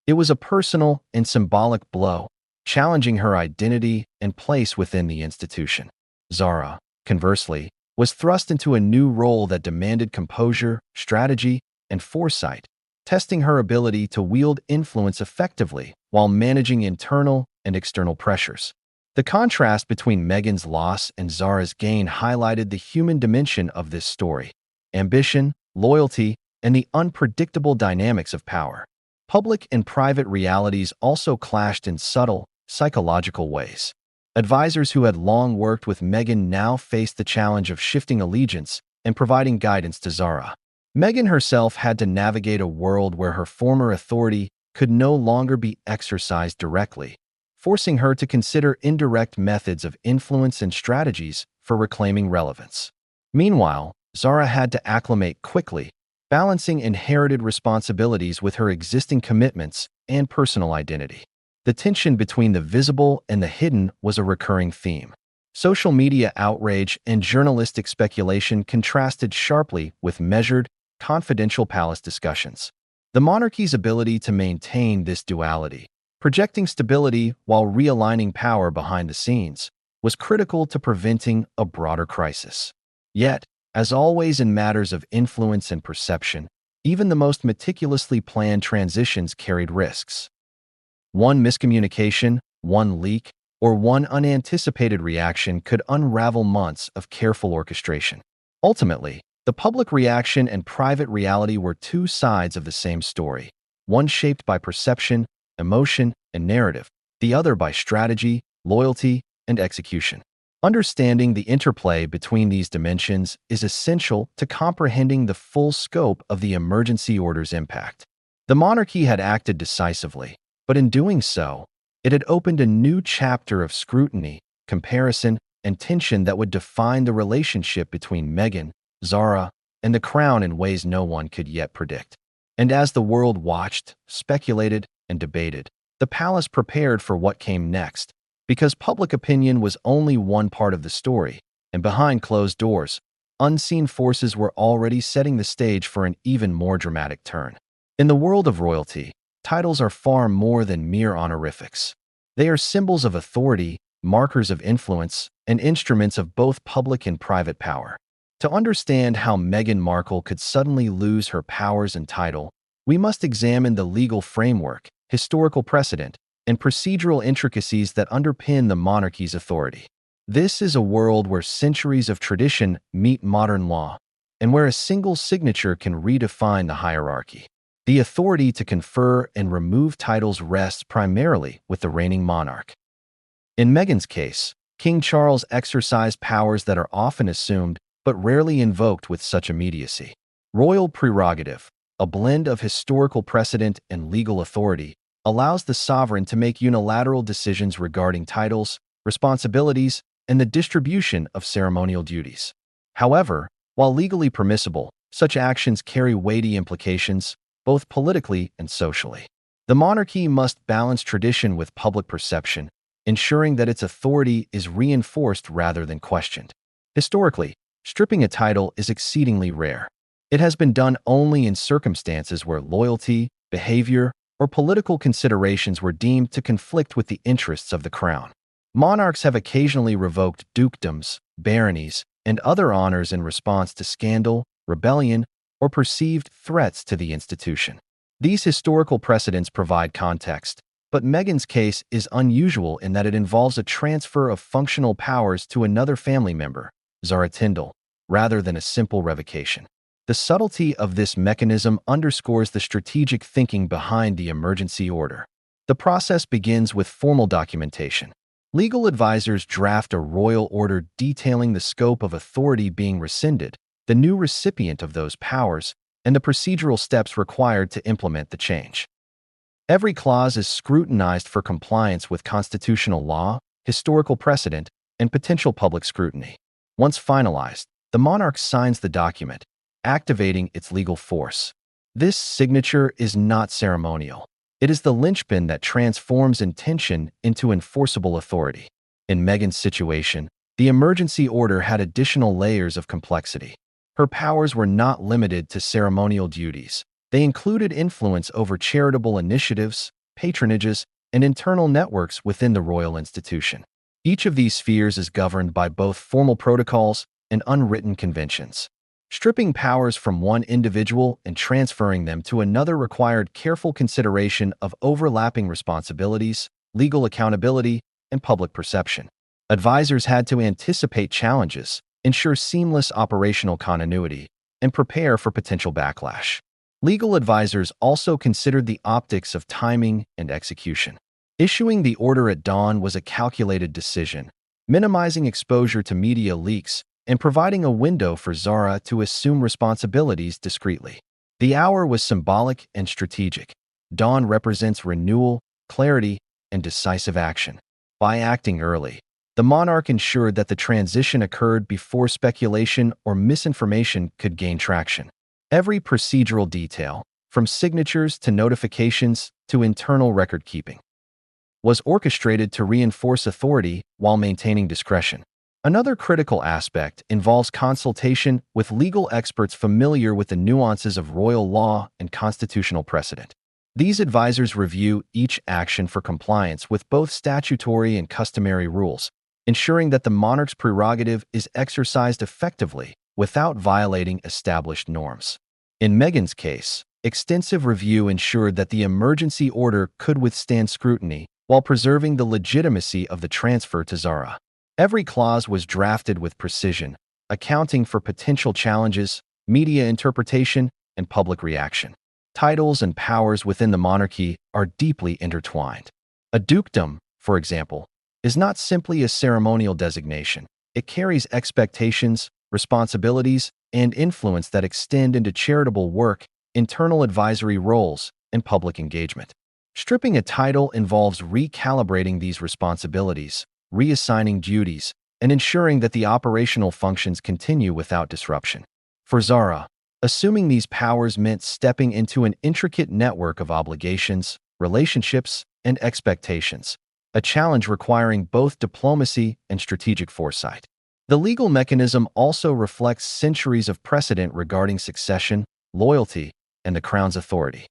It was a personal and symbolic blow, challenging her identity and place within the institution. Zara, conversely, was thrust into a new role that demanded composure, strategy, and foresight, testing her ability to wield influence effectively while managing internal and external pressures. The contrast between Meghan's loss and Zara's gain highlighted the human dimension of this story: ambition, loyalty, and the unpredictable dynamics of power. Public and private realities also clashed in subtle, psychological ways. Advisors who had long worked with Meghan now faced the challenge of shifting allegiance and providing guidance to Zara. Meghan herself had to navigate a world where her former authority could no longer be exercised directly, forcing her to consider indirect methods of influence and strategies for reclaiming relevance. Meanwhile, Zara had to acclimate quickly, balancing inherited responsibilities with her existing commitments and personal identity. The tension between the visible and the hidden was a recurring theme. Social media outrage and journalistic speculation contrasted sharply with measured, confidential palace discussions. The monarchy's ability to maintain this duality, projecting stability while realigning power behind the scenes, was critical to preventing a broader crisis. Yet, as always in matters of influence and perception, even the most meticulously planned transitions carried risks. One miscommunication, one leak, or one unanticipated reaction could unravel months of careful orchestration. Ultimately, the public reaction and private reality were two sides of the same story, one shaped by perception, emotion, and narrative, the other by strategy, loyalty, and execution. Understanding the interplay between these dimensions is essential to comprehending the full scope of the emergency order's impact. The monarchy had acted decisively, but in doing so, it had opened a new chapter of scrutiny, comparison, and tension that would define the relationship between Meghan, Zara, and the crown in ways no one could yet predict. And as the world watched, speculated, and debated, the palace prepared for what came next, because public opinion was only one part of the story, and behind closed doors, unseen forces were already setting the stage for an even more dramatic turn. In the world of royalty, titles are far more than mere honorifics. They are symbols of authority, markers of influence, and instruments of both public and private power. To understand how Meghan Markle could suddenly lose her powers and title, we must examine the legal framework, historical precedent, and procedural intricacies that underpin the monarchy's authority. This is a world where centuries of tradition meet modern law, and where a single signature can redefine the hierarchy. The authority to confer and remove titles rests primarily with the reigning monarch. In Meghan's case, King Charles exercised powers that are often assumed but rarely invoked with such immediacy. Royal prerogative, a blend of historical precedent and legal authority, allows the sovereign to make unilateral decisions regarding titles, responsibilities, and the distribution of ceremonial duties. However, while legally permissible, such actions carry weighty implications, both politically and socially. The monarchy must balance tradition with public perception, ensuring that its authority is reinforced rather than questioned. Historically, stripping a title is exceedingly rare. It has been done only in circumstances where loyalty, behavior, or political considerations were deemed to conflict with the interests of the crown. Monarchs have occasionally revoked dukedoms, baronies, and other honors in response to scandal, rebellion, or perceived threats to the institution. These historical precedents provide context, but Meghan's case is unusual in that it involves a transfer of functional powers to another family member, Zara Tindall, rather than a simple revocation. The subtlety of this mechanism underscores the strategic thinking behind the emergency order. The process begins with formal documentation. Legal advisors draft a royal order detailing the scope of authority being rescinded, the new recipient of those powers, and the procedural steps required to implement the change. Every clause is scrutinized for compliance with constitutional law, historical precedent, and potential public scrutiny. Once finalized, the monarch signs the document, activating its legal force. This signature is not ceremonial. It is the linchpin that transforms intention into enforceable authority. In Meghan's situation, the emergency order had additional layers of complexity. Her powers were not limited to ceremonial duties. They included influence over charitable initiatives, patronages, and internal networks within the royal institution. Each of these spheres is governed by both formal protocols and unwritten conventions. Stripping powers from one individual and transferring them to another required careful consideration of overlapping responsibilities, legal accountability, and public perception. Advisors had to anticipate challenges, ensure seamless operational continuity, and prepare for potential backlash. Legal advisors also considered the optics of timing and execution. Issuing the order at dawn was a calculated decision, minimizing exposure to media leaks and providing a window for Zara to assume responsibilities discreetly. The hour was symbolic and strategic. Dawn represents renewal, clarity, and decisive action. By acting early, the monarch ensured that the transition occurred before speculation or misinformation could gain traction. Every procedural detail, from signatures to notifications to internal record-keeping, was orchestrated to reinforce authority while maintaining discretion. Another critical aspect involves consultation with legal experts familiar with the nuances of royal law and constitutional precedent. These advisors review each action for compliance with both statutory and customary rules, ensuring that the monarch's prerogative is exercised effectively without violating established norms. In Meghan's case, extensive review ensured that the emergency order could withstand scrutiny while preserving the legitimacy of the transfer to Zara. Every clause was drafted with precision, accounting for potential challenges, media interpretation, and public reaction. Titles and powers within the monarchy are deeply intertwined. A dukedom, for example, is not simply a ceremonial designation. It carries expectations, responsibilities, and influence that extend into charitable work, internal advisory roles, and public engagement. Stripping a title involves recalibrating these responsibilities, reassigning duties, and ensuring that the operational functions continue without disruption. For Zara, assuming these powers meant stepping into an intricate network of obligations, relationships, and expectations, a challenge requiring both diplomacy and strategic foresight. The legal mechanism also reflects centuries of precedent regarding succession, loyalty, and the crown's authority.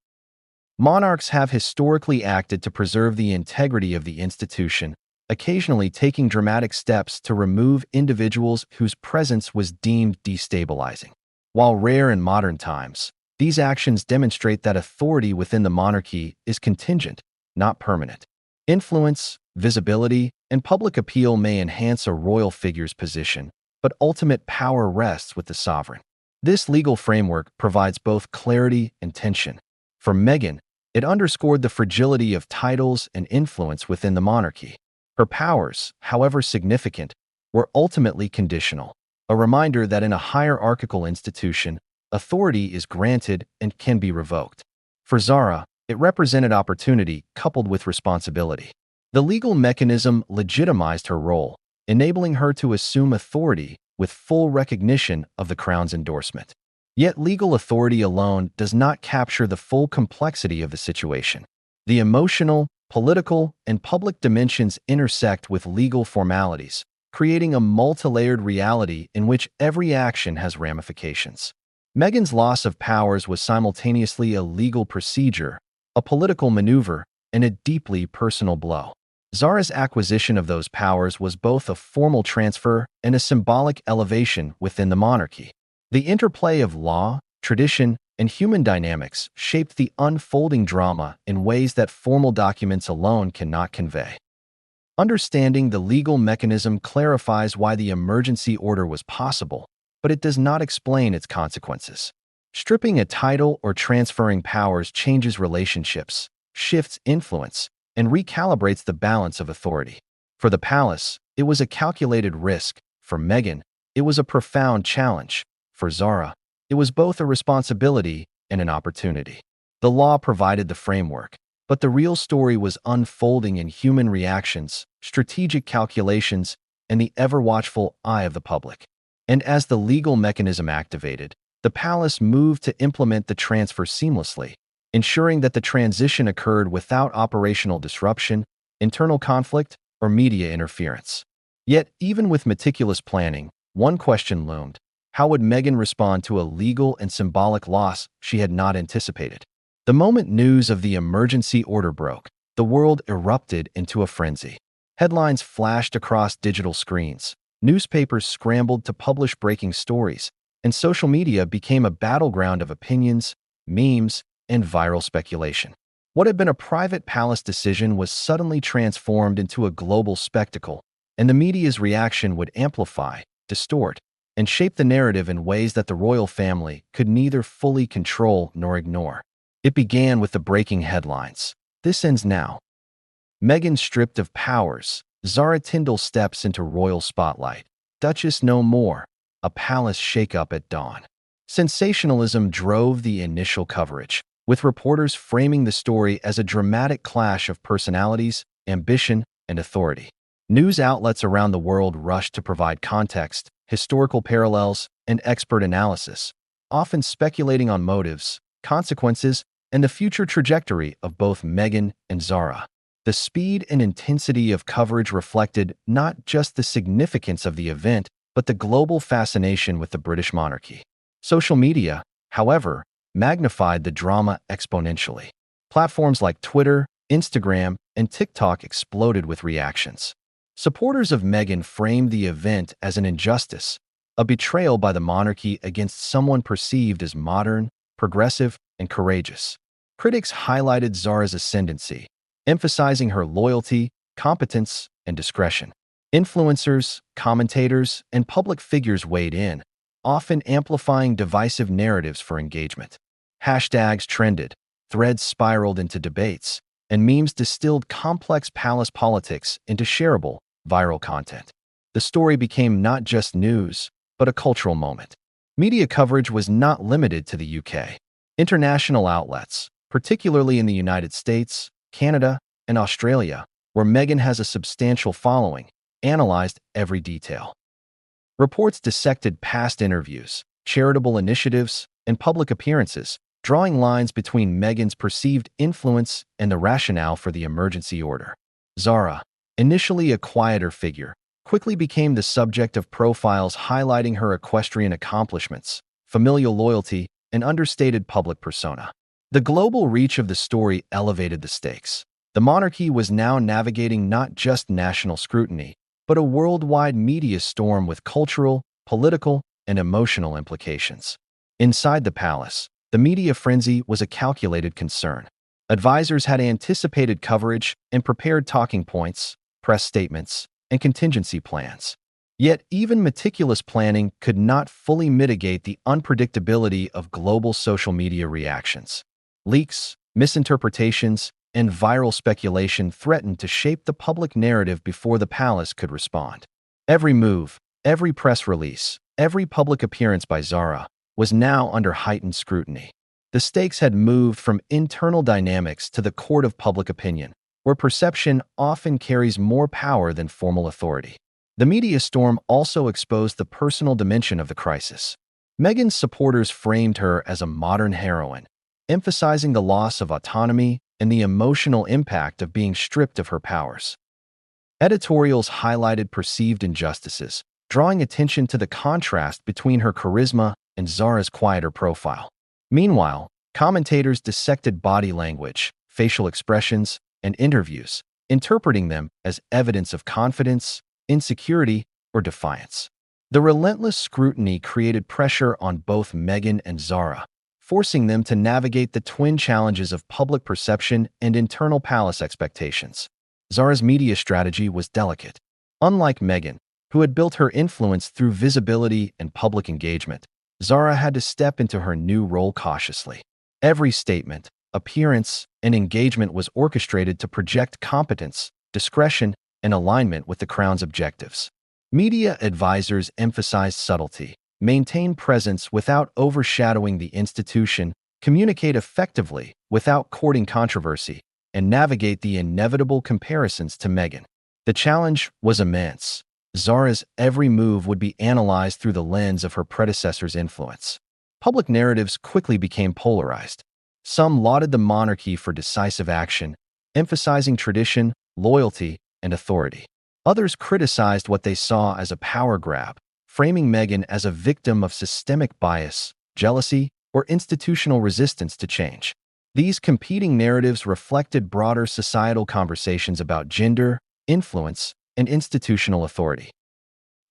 Monarchs have historically acted to preserve the integrity of the institution, occasionally taking dramatic steps to remove individuals whose presence was deemed destabilizing. While rare in modern times, these actions demonstrate that authority within the monarchy is contingent, not permanent. Influence, visibility, and public appeal may enhance a royal figure's position, but ultimate power rests with the sovereign. This legal framework provides both clarity and tension. For Meghan, it underscored the fragility of titles and influence within the monarchy. Her powers, however significant, were ultimately conditional, a reminder that in a hierarchical institution, authority is granted and can be revoked. For Zara, it represented opportunity coupled with responsibility. The legal mechanism legitimized her role, enabling her to assume authority with full recognition of the crown's endorsement. Yet legal authority alone does not capture the full complexity of the situation. The emotional, political, and public dimensions intersect with legal formalities, creating a multi-layered reality in which every action has ramifications. Meghan's loss of powers was simultaneously a legal procedure, a political maneuver, and a deeply personal blow. Zara's acquisition of those powers was both a formal transfer and a symbolic elevation within the monarchy. The interplay of law, tradition, and human dynamics shaped the unfolding drama in ways that formal documents alone cannot convey. Understanding the legal mechanism clarifies why the emergency order was possible, but it does not explain its consequences. Stripping a title or transferring powers changes relationships, shifts influence, and recalibrates the balance of authority. For the palace, it was a calculated risk. For Meghan, it was a profound challenge. For Zara, it was both a responsibility and an opportunity. The law provided the framework, but the real story was unfolding in human reactions, strategic calculations, and the ever-watchful eye of the public. And as the legal mechanism activated, the palace moved to implement the transfer seamlessly, ensuring that the transition occurred without operational disruption, internal conflict, or media interference. Yet, even with meticulous planning, one question loomed: how would Meghan respond to a legal and symbolic loss she had not anticipated? The moment news of the emergency order broke, the world erupted into a frenzy. Headlines flashed across digital screens, newspapers scrambled to publish breaking stories, and social media became a battleground of opinions, memes, and viral speculation. What had been a private palace decision was suddenly transformed into a global spectacle, and the media's reaction would amplify, distort, and shape the narrative in ways that the royal family could neither fully control nor ignore. It began with the breaking headlines. This ends now. Meghan stripped of powers. Zara Tindall steps into royal spotlight. Duchess no more. A palace shakeup at dawn. Sensationalism drove the initial coverage, with reporters framing the story as a dramatic clash of personalities, ambition, and authority. News outlets around the world rushed to provide context, historical parallels, and expert analysis, often speculating on motives, consequences, and the future trajectory of both Meghan and Zara. The speed and intensity of coverage reflected not just the significance of the event, but the global fascination with the British monarchy. Social media, however, magnified the drama exponentially. Platforms like Twitter, Instagram, and TikTok exploded with reactions. Supporters of Meghan framed the event as an injustice, a betrayal by the monarchy against someone perceived as modern, progressive, and courageous. Critics highlighted Zara's ascendancy, emphasizing her loyalty, competence, and discretion. Influencers, commentators, and public figures weighed in, often amplifying divisive narratives for engagement. Hashtags trended, threads spiraled into debates, and memes distilled complex palace politics into shareable, viral content. The story became not just news, but a cultural moment. Media coverage was not limited to the UK. International outlets, particularly in the United States, Canada, and Australia, where Meghan has a substantial following, analyzed every detail. Reports dissected past interviews, charitable initiatives, and public appearances, drawing lines between Meghan's perceived influence and the rationale for the emergency order. Zara, initially a quieter figure, quickly became the subject of profiles highlighting her equestrian accomplishments, familial loyalty, and understated public persona. The global reach of the story elevated the stakes. The monarchy was now navigating not just national scrutiny, but a worldwide media storm with cultural, political, and emotional implications. Inside the palace, the media frenzy was a calculated concern. Advisors had anticipated coverage and prepared talking points, press statements, and contingency plans. Yet even meticulous planning could not fully mitigate the unpredictability of global social media reactions. Leaks, misinterpretations, and viral speculation threatened to shape the public narrative before the palace could respond. Every move, every press release, every public appearance by Zara was now under heightened scrutiny. The stakes had moved from internal dynamics to the court of public opinion, where perception often carries more power than formal authority. The media storm also exposed the personal dimension of the crisis. Meghan's supporters framed her as a modern heroine, emphasizing the loss of autonomy and the emotional impact of being stripped of her powers. Editorials highlighted perceived injustices, drawing attention to the contrast between her charisma and Zara's quieter profile. Meanwhile, commentators dissected body language, facial expressions, and interviews, interpreting them as evidence of confidence, insecurity, or defiance. The relentless scrutiny created pressure on both Meghan and Zara, forcing them to navigate the twin challenges of public perception and internal palace expectations. Zara's media strategy was delicate. Unlike Meghan, who had built her influence through visibility and public engagement, Zara had to step into her new role cautiously. Every statement, appearance, and engagement was orchestrated to project competence, discretion, and alignment with the crown's objectives. Media advisors emphasized subtlety, maintain presence without overshadowing the institution, communicate effectively without courting controversy, and navigate the inevitable comparisons to Meghan. The challenge was immense. Zara's every move would be analyzed through the lens of her predecessor's influence. Public narratives quickly became polarized. Some lauded the monarchy for decisive action, emphasizing tradition, loyalty, and authority. Others criticized what they saw as a power grab, framing Meghan as a victim of systemic bias, jealousy, or institutional resistance to change. These competing narratives reflected broader societal conversations about gender, influence, and institutional authority.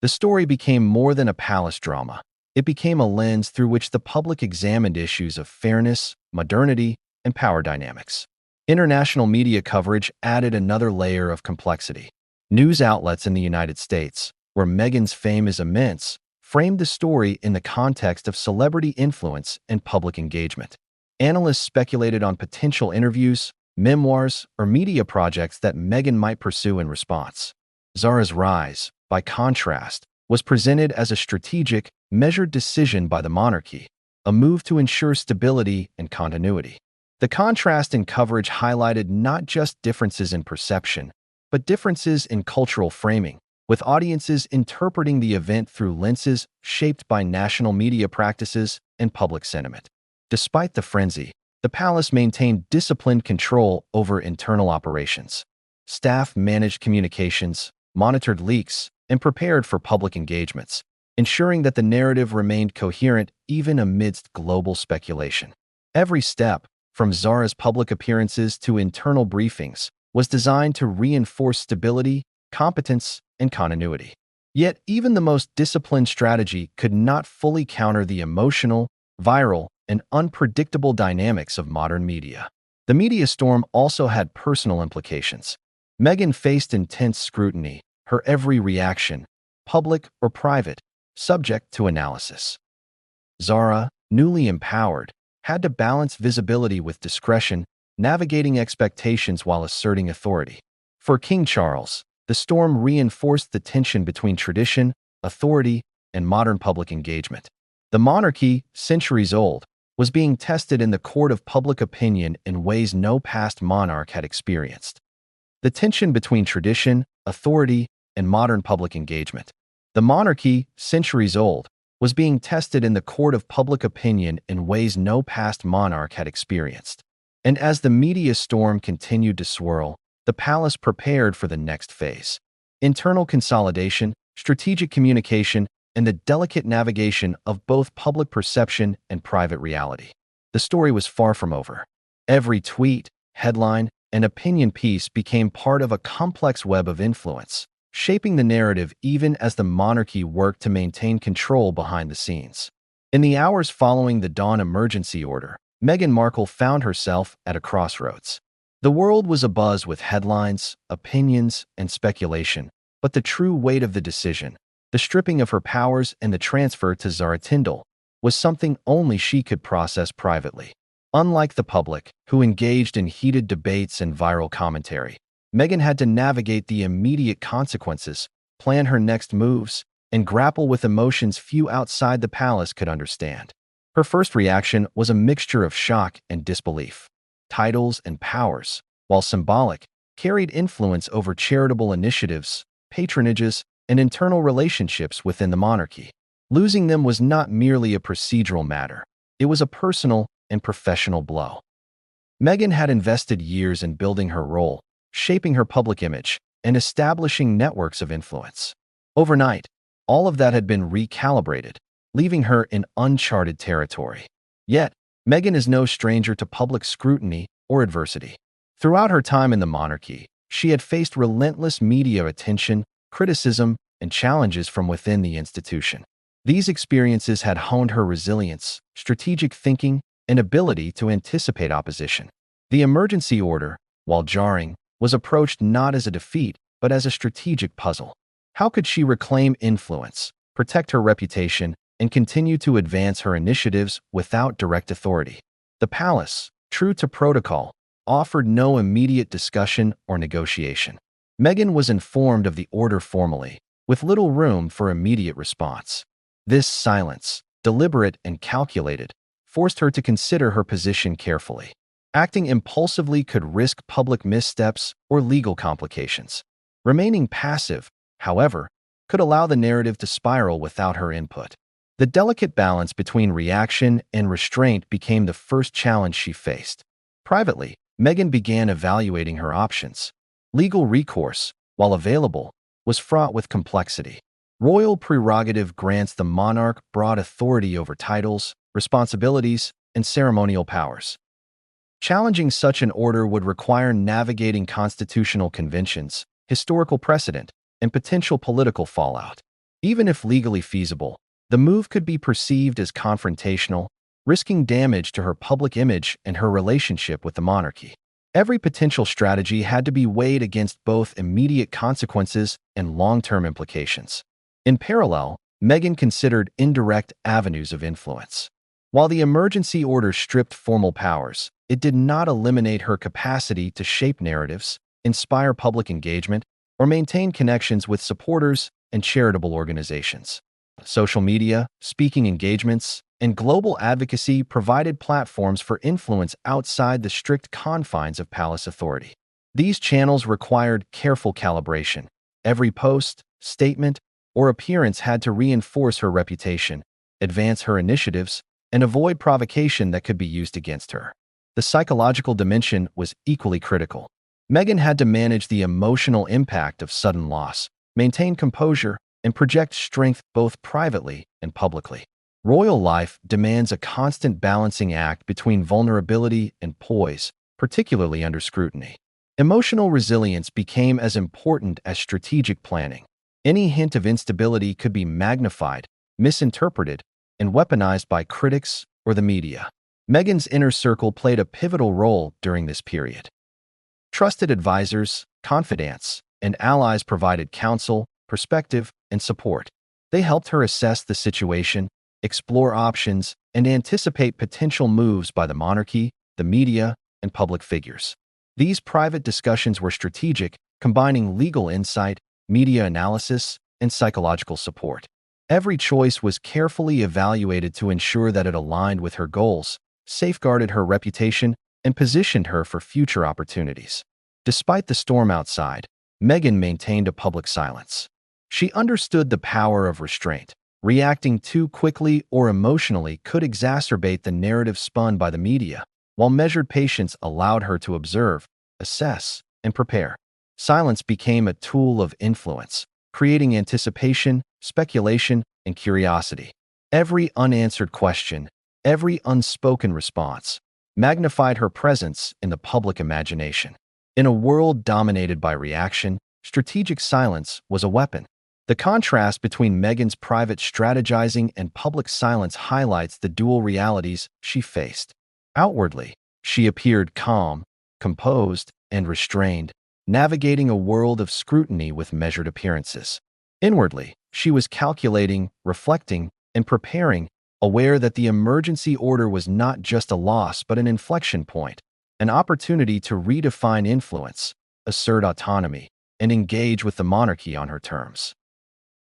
The story became more than a palace drama. It became a lens through which the public examined issues of fairness, modernity, and power dynamics. International media coverage added another layer of complexity. News outlets in the United States, where Meghan's fame is immense, framed the story in the context of celebrity influence and public engagement. Analysts speculated on potential interviews, memoirs, or media projects that Meghan might pursue in response. Zara's rise, by contrast, was presented as a strategic, measured decision by the monarchy, a move to ensure stability and continuity. The contrast in coverage highlighted not just differences in perception, but differences in cultural framing, with audiences interpreting the event through lenses shaped by national media practices and public sentiment. Despite the frenzy, the palace maintained disciplined control over internal operations. Staff managed communications, monitored leaks, and prepared for public engagements, ensuring that the narrative remained coherent even amidst global speculation. Every step, from Zara's public appearances to internal briefings, was designed to reinforce stability, competence, and continuity. Yet, even the most disciplined strategy could not fully counter the emotional, viral, and unpredictable dynamics of modern media. The media storm also had personal implications. Meghan faced intense scrutiny, her every reaction, public or private, subject to analysis. Zara, newly empowered, had to balance visibility with discretion, navigating expectations while asserting authority. For King Charles, the storm reinforced the tension between tradition, authority, and modern public engagement. The monarchy, centuries old, was being tested in the court of public opinion in ways no past monarch had experienced. The tension between tradition, authority, and modern public engagement. The monarchy, centuries old, was being tested in the court of public opinion in ways no past monarch had experienced. And as the media storm continued to swirl, the palace prepared for the next phase. Internal consolidation, strategic communication, and the delicate navigation of both public perception and private reality. The story was far from over. Every tweet, headline, and opinion piece became part of a complex web of influence, shaping the narrative even as the monarchy worked to maintain control behind the scenes. In the hours following the Dawn emergency order, Meghan Markle found herself at a crossroads. The world was abuzz with headlines, opinions, and speculation, but the true weight of the decision, the stripping of her powers and the transfer to Zara Tindall, was something only she could process privately. Unlike the public, who engaged in heated debates and viral commentary, Meghan had to navigate the immediate consequences, plan her next moves, and grapple with emotions few outside the palace could understand. Her first reaction was a mixture of shock and disbelief. Titles and powers, while symbolic, carried influence over charitable initiatives, patronages, and internal relationships within the monarchy. Losing them was not merely a procedural matter. It was a personal and professional blow. Meghan had invested years in building her role, shaping her public image, and establishing networks of influence. Overnight, all of that had been recalibrated, leaving her in uncharted territory. Yet, Meghan is no stranger to public scrutiny or adversity. Throughout her time in the monarchy, she had faced relentless media attention, criticism, and challenges from within the institution. These experiences had honed her resilience, strategic thinking, and ability to anticipate opposition. The emergency order, while jarring, was approached not as a defeat, but as a strategic puzzle. How could she reclaim influence, protect her reputation, and continue to advance her initiatives without direct authority? The palace, true to protocol, offered no immediate discussion or negotiation. Meghan was informed of the order formally, with little room for immediate response. This silence, deliberate and calculated, forced her to consider her position carefully. Acting impulsively could risk public missteps or legal complications. Remaining passive, however, could allow the narrative to spiral without her input. The delicate balance between reaction and restraint became the first challenge she faced. Privately, Meghan began evaluating her options. Legal recourse, while available, was fraught with complexity. Royal prerogative grants the monarch broad authority over titles, responsibilities, and ceremonial powers. Challenging such an order would require navigating constitutional conventions, historical precedent, and potential political fallout. Even if legally feasible, the move could be perceived as confrontational, risking damage to her public image and her relationship with the monarchy. Every potential strategy had to be weighed against both immediate consequences and long-term implications. In parallel, Meghan considered indirect avenues of influence. While the emergency order stripped formal powers, it did not eliminate her capacity to shape narratives, inspire public engagement, or maintain connections with supporters and charitable organizations. Social media, speaking engagements, and global advocacy provided platforms for influence outside the strict confines of palace authority. These channels required careful calibration. Every post, statement, or appearance had to reinforce her reputation, advance her initiatives, and avoid provocation that could be used against her. The psychological dimension was equally critical. Meghan had to manage the emotional impact of sudden loss, maintain composure, and project strength both privately and publicly. Royal life demands a constant balancing act between vulnerability and poise, particularly under scrutiny. Emotional resilience became as important as strategic planning. Any hint of instability could be magnified, misinterpreted, and weaponized by critics or the media. Meghan's inner circle played a pivotal role during this period. Trusted advisors, confidants, and allies provided counsel, perspective, and support. They helped her assess the situation, explore options, and anticipate potential moves by the monarchy, the media, and public figures. These private discussions were strategic, combining legal insight, media analysis, and psychological support. Every choice was carefully evaluated to ensure that it aligned with her goals, safeguarded her reputation, and positioned her for future opportunities. Despite the storm outside, Meghan maintained a public silence. She understood the power of restraint. Reacting too quickly or emotionally could exacerbate the narrative spun by the media, while measured patience allowed her to observe, assess, and prepare. Silence became a tool of influence, creating anticipation, speculation, and curiosity. Every unanswered question, every unspoken response, magnified her presence in the public imagination. In a world dominated by reaction, strategic silence was a weapon. The contrast between Meghan's private strategizing and public silence highlights the dual realities she faced. Outwardly, she appeared calm, composed, and restrained, navigating a world of scrutiny with measured appearances. Inwardly, she was calculating, reflecting, and preparing, aware that the emergency order was not just a loss but an inflection point, an opportunity to redefine influence, assert autonomy, and engage with the monarchy on her terms.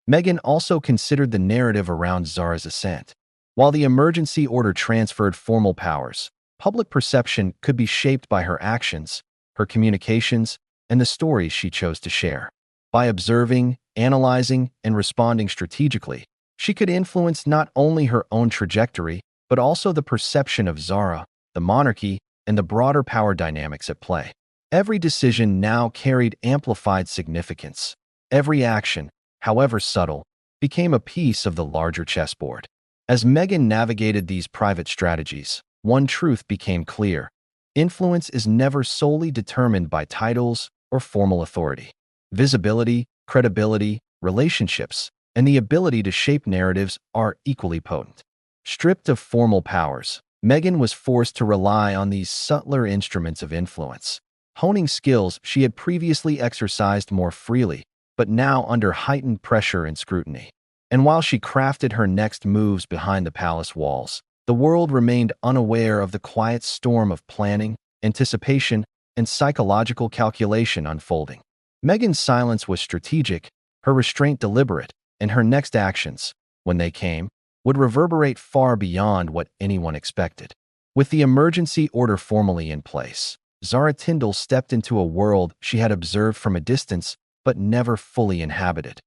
Meghan also considered the narrative around Zara's ascent. While the emergency order transferred formal powers, public perception could be shaped by her actions, her communications, and the stories she chose to share. By observing, analyzing, and responding strategically, she could influence not only her own trajectory, but also the perception of Zara, the monarchy, and the broader power dynamics at play. Every decision now carried amplified significance. Every action, however subtle, became a piece of the larger chessboard. As Meghan navigated these private strategies, one truth became clear. Influence is never solely determined by titles or formal authority. Visibility, credibility, relationships, and the ability to shape narratives are equally potent. Stripped of formal powers, Meghan was forced to rely on these subtler instruments of influence, honing skills she had previously exercised more freely, but now under heightened pressure and scrutiny. And while she crafted her next moves behind the palace walls, the world remained unaware of the quiet storm of planning, anticipation, and psychological calculation unfolding. Meghan's silence was strategic, her restraint deliberate, and her next actions, when they came, would reverberate far beyond what anyone expected. With the emergency order formally in place, Zara Tindall stepped into a world she had observed from a distance but never fully inhabited.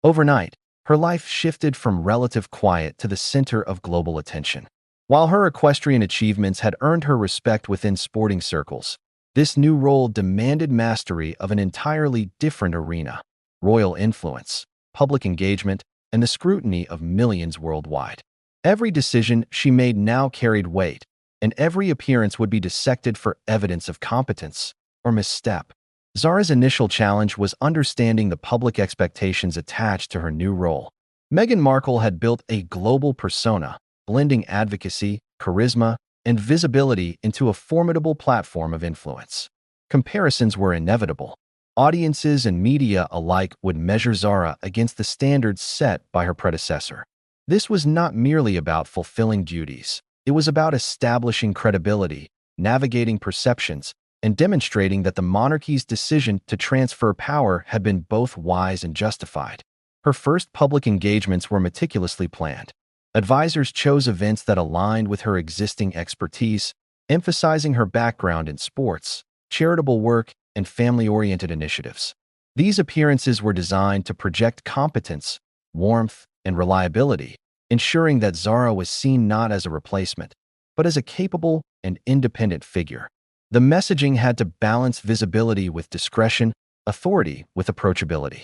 Overnight, her life shifted from relative quiet to the center of global attention. While her equestrian achievements had earned her respect within sporting circles, this new role demanded mastery of an entirely different arena: royal influence, public engagement, and the scrutiny of millions worldwide. Every decision she made now carried weight, and every appearance would be dissected for evidence of competence or misstep. Zara's initial challenge was understanding the public expectations attached to her new role. Meghan Markle had built a global persona, blending advocacy, charisma, and visibility into a formidable platform of influence. Comparisons were inevitable. Audiences and media alike would measure Zara against the standards set by her predecessor. This was not merely about fulfilling duties. It was about establishing credibility, navigating perceptions, and demonstrating that the monarchy's decision to transfer power had been both wise and justified. Her first public engagements were meticulously planned. Advisors chose events that aligned with her existing expertise, emphasizing her background in sports, charitable work, and family-oriented initiatives. These appearances were designed to project competence, warmth, and reliability, ensuring that Zara was seen not as a replacement, but as a capable and independent figure. The messaging had to balance visibility with discretion, authority with approachability.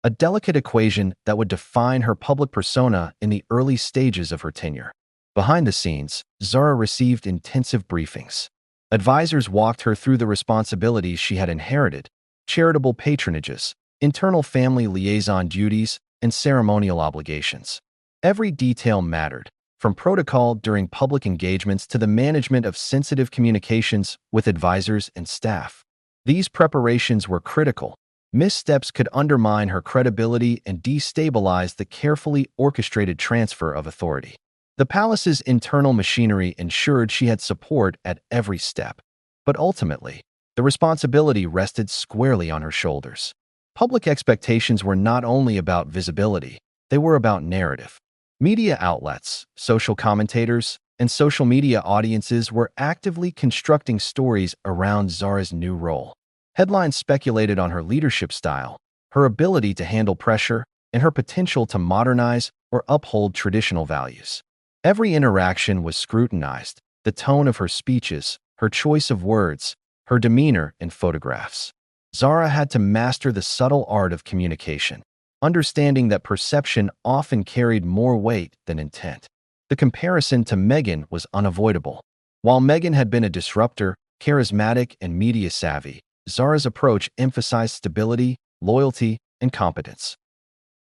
A delicate equation that would define her public persona in the early stages of her tenure. Behind the scenes, Zara received intensive briefings. Advisors walked her through the responsibilities she had inherited, charitable patronages, internal family liaison duties, and ceremonial obligations. Every detail mattered, from protocol during public engagements to the management of sensitive communications with advisors and staff. These preparations were critical. Missteps could undermine her credibility and destabilize the carefully orchestrated transfer of authority. The palace's internal machinery ensured she had support at every step, but ultimately, the responsibility rested squarely on her shoulders. Public expectations were not only about visibility, they were about narrative. Media outlets, social commentators, and social media audiences were actively constructing stories around Zara's new role. Headlines speculated on her leadership style, her ability to handle pressure, and her potential to modernize or uphold traditional values. Every interaction was scrutinized, the tone of her speeches, her choice of words, her demeanor in photographs. Zara had to master the subtle art of communication, understanding that perception often carried more weight than intent. The comparison to Meghan was unavoidable. While Meghan had been a disruptor, charismatic, and media-savvy, Zara's approach emphasized stability, loyalty, and competence.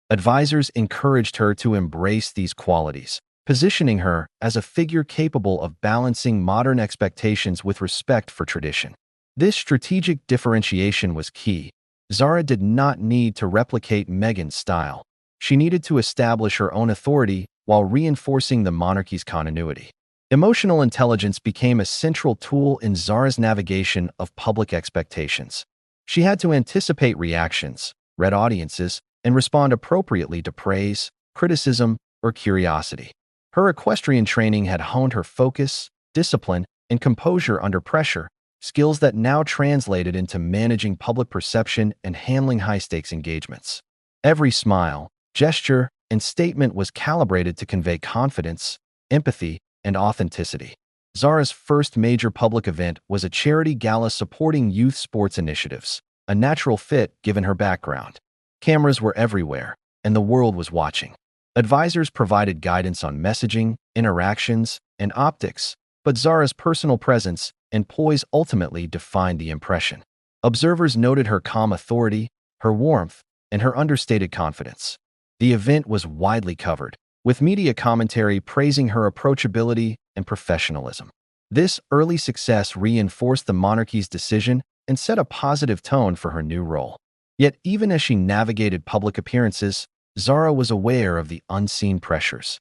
Advisors encouraged her to embrace these qualities, positioning her as a figure capable of balancing modern expectations with respect for tradition. This strategic differentiation was key. Zara did not need to replicate Meghan's style. She needed to establish her own authority while reinforcing the monarchy's continuity. Emotional intelligence became a central tool in Zara's navigation of public expectations. She had to anticipate reactions, read audiences, and respond appropriately to praise, criticism, or curiosity. Her equestrian training had honed her focus, discipline, and composure under pressure, skills that now translated into managing public perception and handling high-stakes engagements. Every smile, gesture, and statement was calibrated to convey confidence, empathy, and authenticity. Zara's first major public event was a charity gala supporting youth sports initiatives, a natural fit given her background. Cameras were everywhere, and the world was watching. Advisors provided guidance on messaging, interactions, and optics, but Zara's personal presence and poise ultimately defined the impression. Observers noted her calm authority, her warmth, and her understated confidence. The event was widely covered, with media commentary praising her approachability and professionalism. This early success reinforced the monarchy's decision and set a positive tone for her new role. Yet even as she navigated public appearances, Zara was aware of the unseen pressures.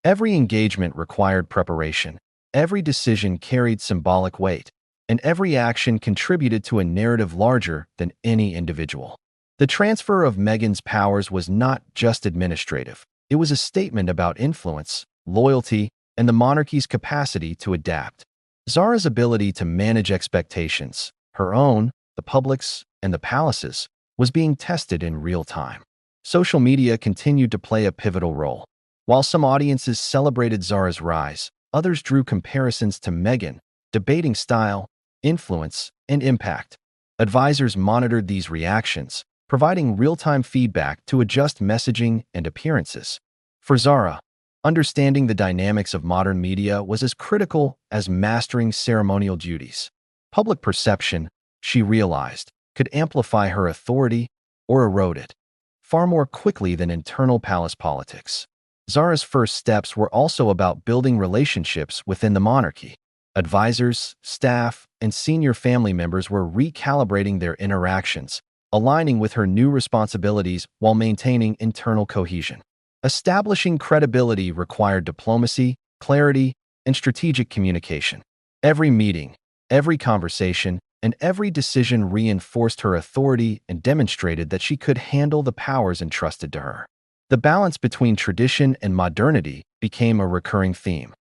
Every engagement required preparation, every decision carried symbolic weight, and every action contributed to a narrative larger than any individual. The transfer of Meghan's powers was not just administrative. It was a statement about influence, loyalty, and the monarchy's capacity to adapt. Zara's ability to manage expectations, her own, the public's, and the palace's, was being tested in real time. Social media continued to play a pivotal role. While some audiences celebrated Zara's rise, others drew comparisons to Meghan, debating style, influence, and impact. Advisors monitored these reactions, providing real-time feedback to adjust messaging and appearances. For Zara, understanding the dynamics of modern media was as critical as mastering ceremonial duties. Public perception, she realized, could amplify her authority or erode it, far more quickly than internal palace politics. Zara's first steps were also about building relationships within the monarchy. Advisors, staff, and senior family members were recalibrating their interactions, aligning with her new responsibilities while maintaining internal cohesion. Establishing credibility required diplomacy, clarity, and strategic communication. Every meeting, every conversation, and every decision reinforced her authority and demonstrated that she could handle the powers entrusted to her. The balance between tradition and modernity became a recurring theme.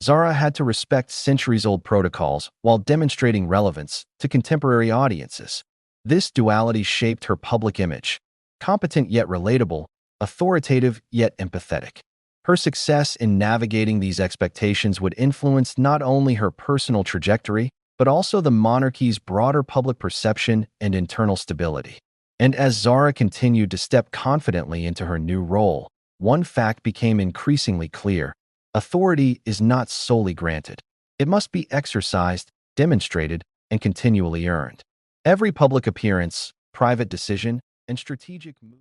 Zara had to respect centuries-old protocols while demonstrating relevance to contemporary audiences. This duality shaped her public image, competent yet relatable, authoritative yet empathetic. Her success in navigating these expectations would influence not only her personal trajectory, but also the monarchy's broader public perception and internal stability. And as Zara continued to step confidently into her new role, one fact became increasingly clear. Authority is not solely granted. It must be exercised, demonstrated, and continually earned. Every public appearance, private decision, and strategic move